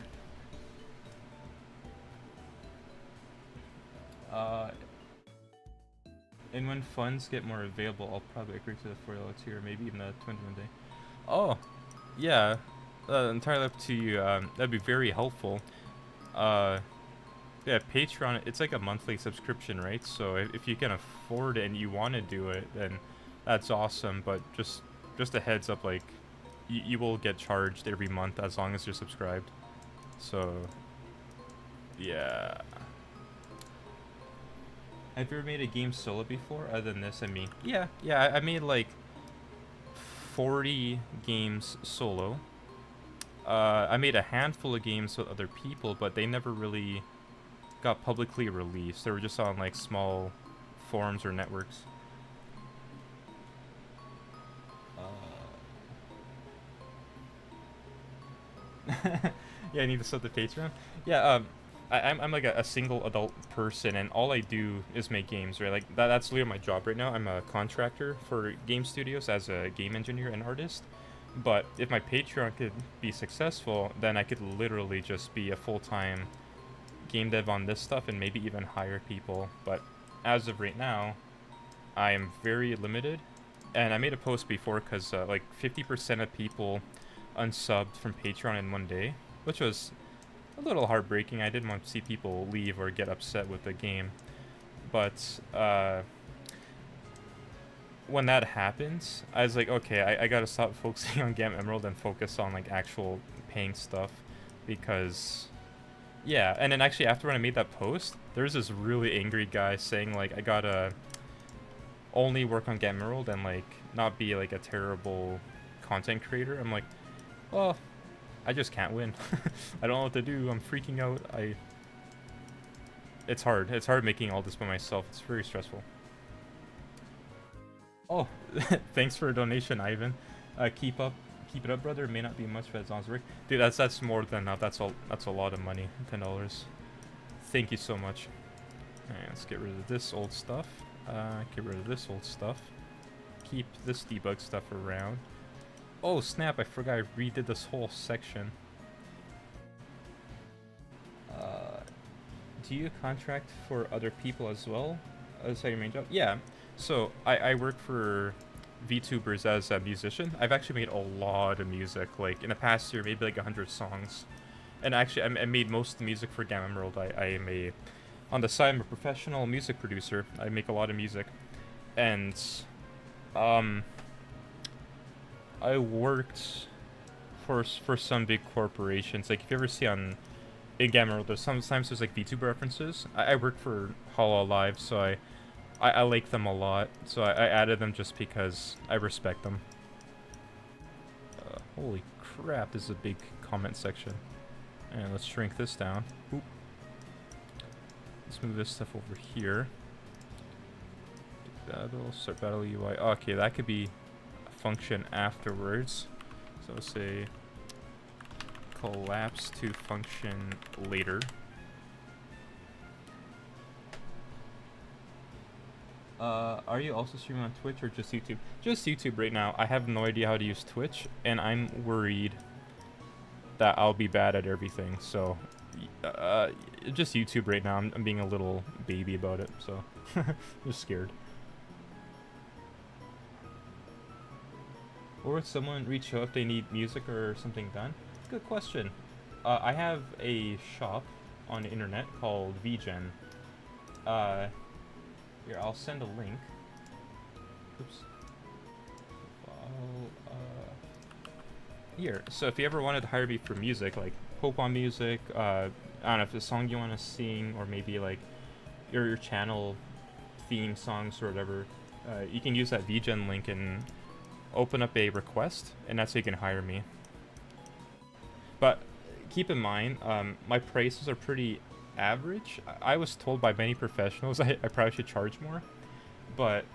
And when funds get more available, I'll probably agree to the $40 tier, maybe even a 21 day. Oh, yeah. Entirely up to you. That'd be very helpful. Yeah, Patreon, it's like a monthly subscription, right? So if you can afford it and you want to do it, then that's awesome. But just a heads up, like, you will get charged every month as long as you're subscribed. So, yeah. Have you ever made a game solo before, other than this and me? Yeah, I made like 40 games solo. I made a handful of games with other people, but they never really got publicly released. They were just on like small forums or networks. Yeah, I need to set the Patreon. Yeah, I'm like a single adult person, and all I do is make games, right? Like that's literally my job right now. I'm a contractor for game studios as a game engineer and artist. But if my Patreon could be successful, then I could literally just be a full-time game dev on this stuff and maybe even hire people. But as of right now, I am very limited. And I made a post before because like 50% of people unsubbed from Patreon in one day, which was a little heartbreaking. I didn't want to see people leave or get upset with the game. But when that happens, I was like, okay, I gotta stop focusing on Gam Emerald and focus on like actual paying stuff, because yeah. And then actually after when I made that post, there's this really angry guy saying like I gotta only work on Gam Emerald and like not be like a terrible content creator. I'm like, well, I just can't win. I don't know what to do. I'm freaking out. It's hard. It's hard making all this by myself. It's very stressful. Oh, thanks for a donation, Ivan. Keep it up, brother. It may not be much, but as long as work. Dude, that's more than enough. That's a lot of money. $10. Thank you so much. Alright, let's get rid of this old stuff. Get rid of this old stuff. Keep this debug stuff around. Oh snap! I forgot I redid this whole section. Do you contract for other people as well? Is that your main job? Yeah. So I work for VTubers as a musician. I've actually made a lot of music. Like in the past year, maybe like 100 songs. And actually, I made most of the music for Gam Emerald. I am on the side, I'm a professional music producer. I make a lot of music, and I worked for some big corporations. Like if you ever see in Gam Emerald, sometimes there's like VTuber references. I work for Hollow Live, so I like them a lot, so I added them just because I respect them. Holy crap, this is a big comment section. And let's shrink this down. Oop. Let's move this stuff over here. Battle, start battle UI. Okay, that could be a function afterwards. So say collapse to function later. Are you also streaming on Twitch or just YouTube? Just YouTube right now. I have no idea how to use Twitch, and I'm worried that I'll be bad at everything. So, just YouTube right now. I'm being a little baby about it, so just scared. Or would someone reach out if they need music or something done? Good question. I have a shop on the internet called VGen. Here, I'll send a link. Oops. Here, so if you ever wanted to hire me for music, like Hope on Music, I don't know if it's a song you want to sing, or maybe like your channel theme songs or whatever, you can use that VGen link and open up a request, and that's how you can hire me. But keep in mind, my prices are pretty average. I was told by many professionals I probably should charge more, but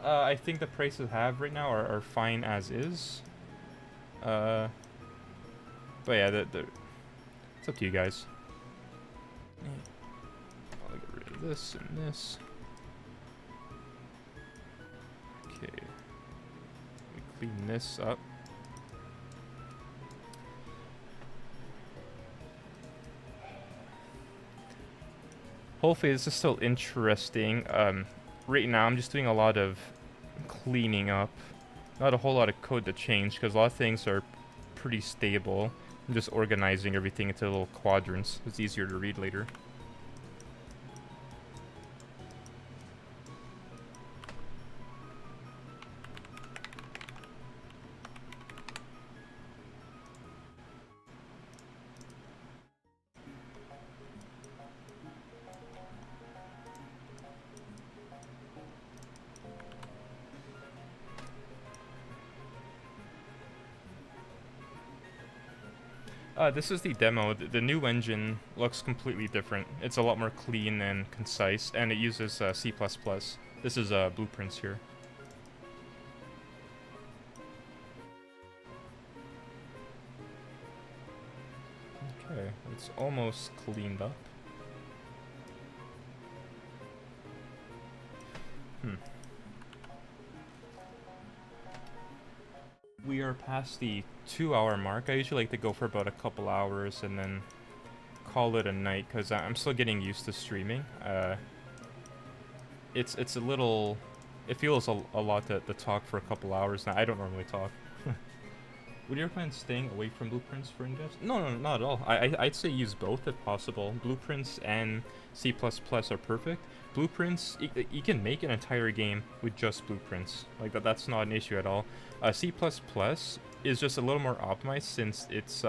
I think the prices I have right now are fine as is. But yeah, it's up to you guys. I'll get rid of this and this. Okay. Let me clean this up. Hopefully this is still interesting. Right now I'm just doing a lot of cleaning up. Not a whole lot of code to change because a lot of things are pretty stable. I'm just organizing everything into little quadrants. It's easier to read later. This is the demo. The new engine looks completely different. It's a lot more clean and concise, and it uses C++. This is blueprints here. Okay, it's almost cleaned up. We are past the 2-hour mark. I usually like to go for about a couple hours and then call it a night because I'm still getting used to streaming. It's a little... It feels a lot to talk for a couple hours now. I don't normally talk. Would you recommend staying away from blueprints for ingest? No, not at all. I'd say use both if possible. Blueprints and C++ are perfect. Blueprints, you can make an entire game with just blueprints. Like that's not an issue at all. C++ is just a little more optimized since it's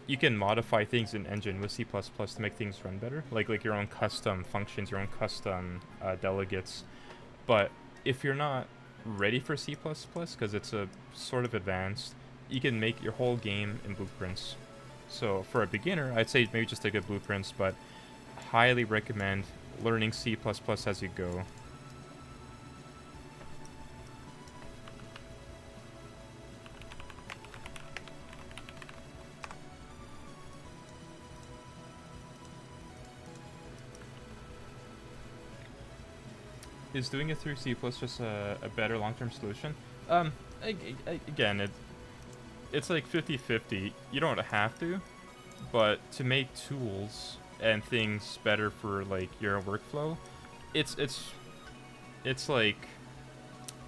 you can modify things in engine with C++ to make things run better. Like your own custom functions, your own custom delegates. But if you're not ready for C++ because it's a sort of advanced, you can make your whole game in blueprints. So for a beginner, I'd say maybe just take good blueprints, but highly recommend learning C++ as you go. Is doing it through C++ just a better long-term solution? Again, it's like 50-50. You don't have to, but to make tools and things better for like your workflow, it's like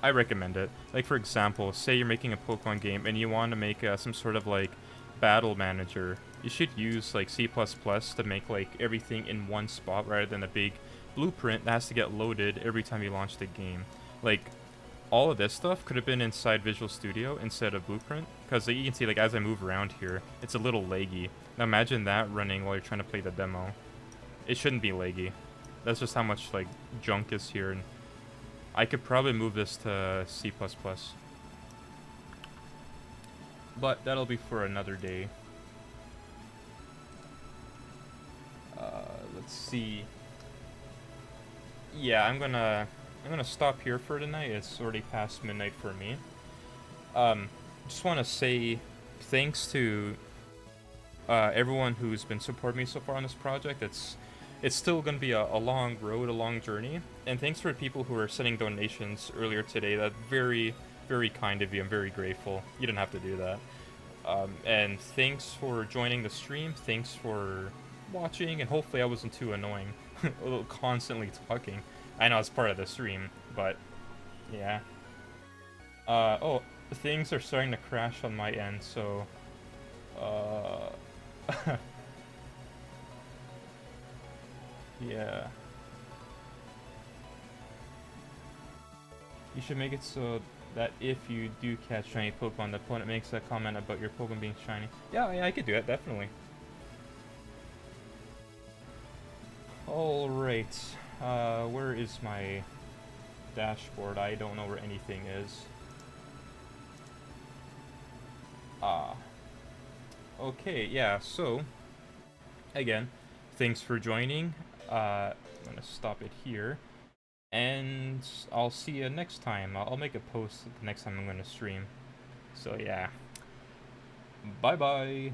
I recommend it. Like for example, say you're making a Pokemon game and you want to make some sort of like battle manager. You should use like C++ to make like everything in one spot rather than a big blueprint that has to get loaded every time you launch the game. Like all of this stuff could have been inside Visual Studio instead of Blueprint, because you can see like as I move around here, it's a little laggy. Now imagine that running while you're trying to play the demo. It shouldn't be laggy. That's just how much like junk is here, and I could probably move this to C++. But that'll be for another day. Let's see. Yeah, I'm gonna stop here for tonight. It's already past midnight for me. Just want to say thanks to everyone who's been supporting me so far on this project. It's still going to be a long road, a long journey. And thanks for people who are sending donations earlier today. That's very, very kind of you. I'm very grateful. You didn't have to do that. And thanks for joining the stream. Thanks for watching, and hopefully I wasn't too annoying. Constantly talking. I know it's part of the stream, but yeah. Oh, things are starting to crash on my end, so yeah. You should make it so that if you do catch shiny Pokemon, the opponent makes a comment about your Pokemon being shiny. Yeah, I could do it, definitely. Alright, where is my dashboard? I don't know where anything is. Okay, yeah, so, again, thanks for joining. I'm gonna stop it here, and I'll see you next time. I'll make a post the next time I'm gonna stream. So yeah, bye-bye.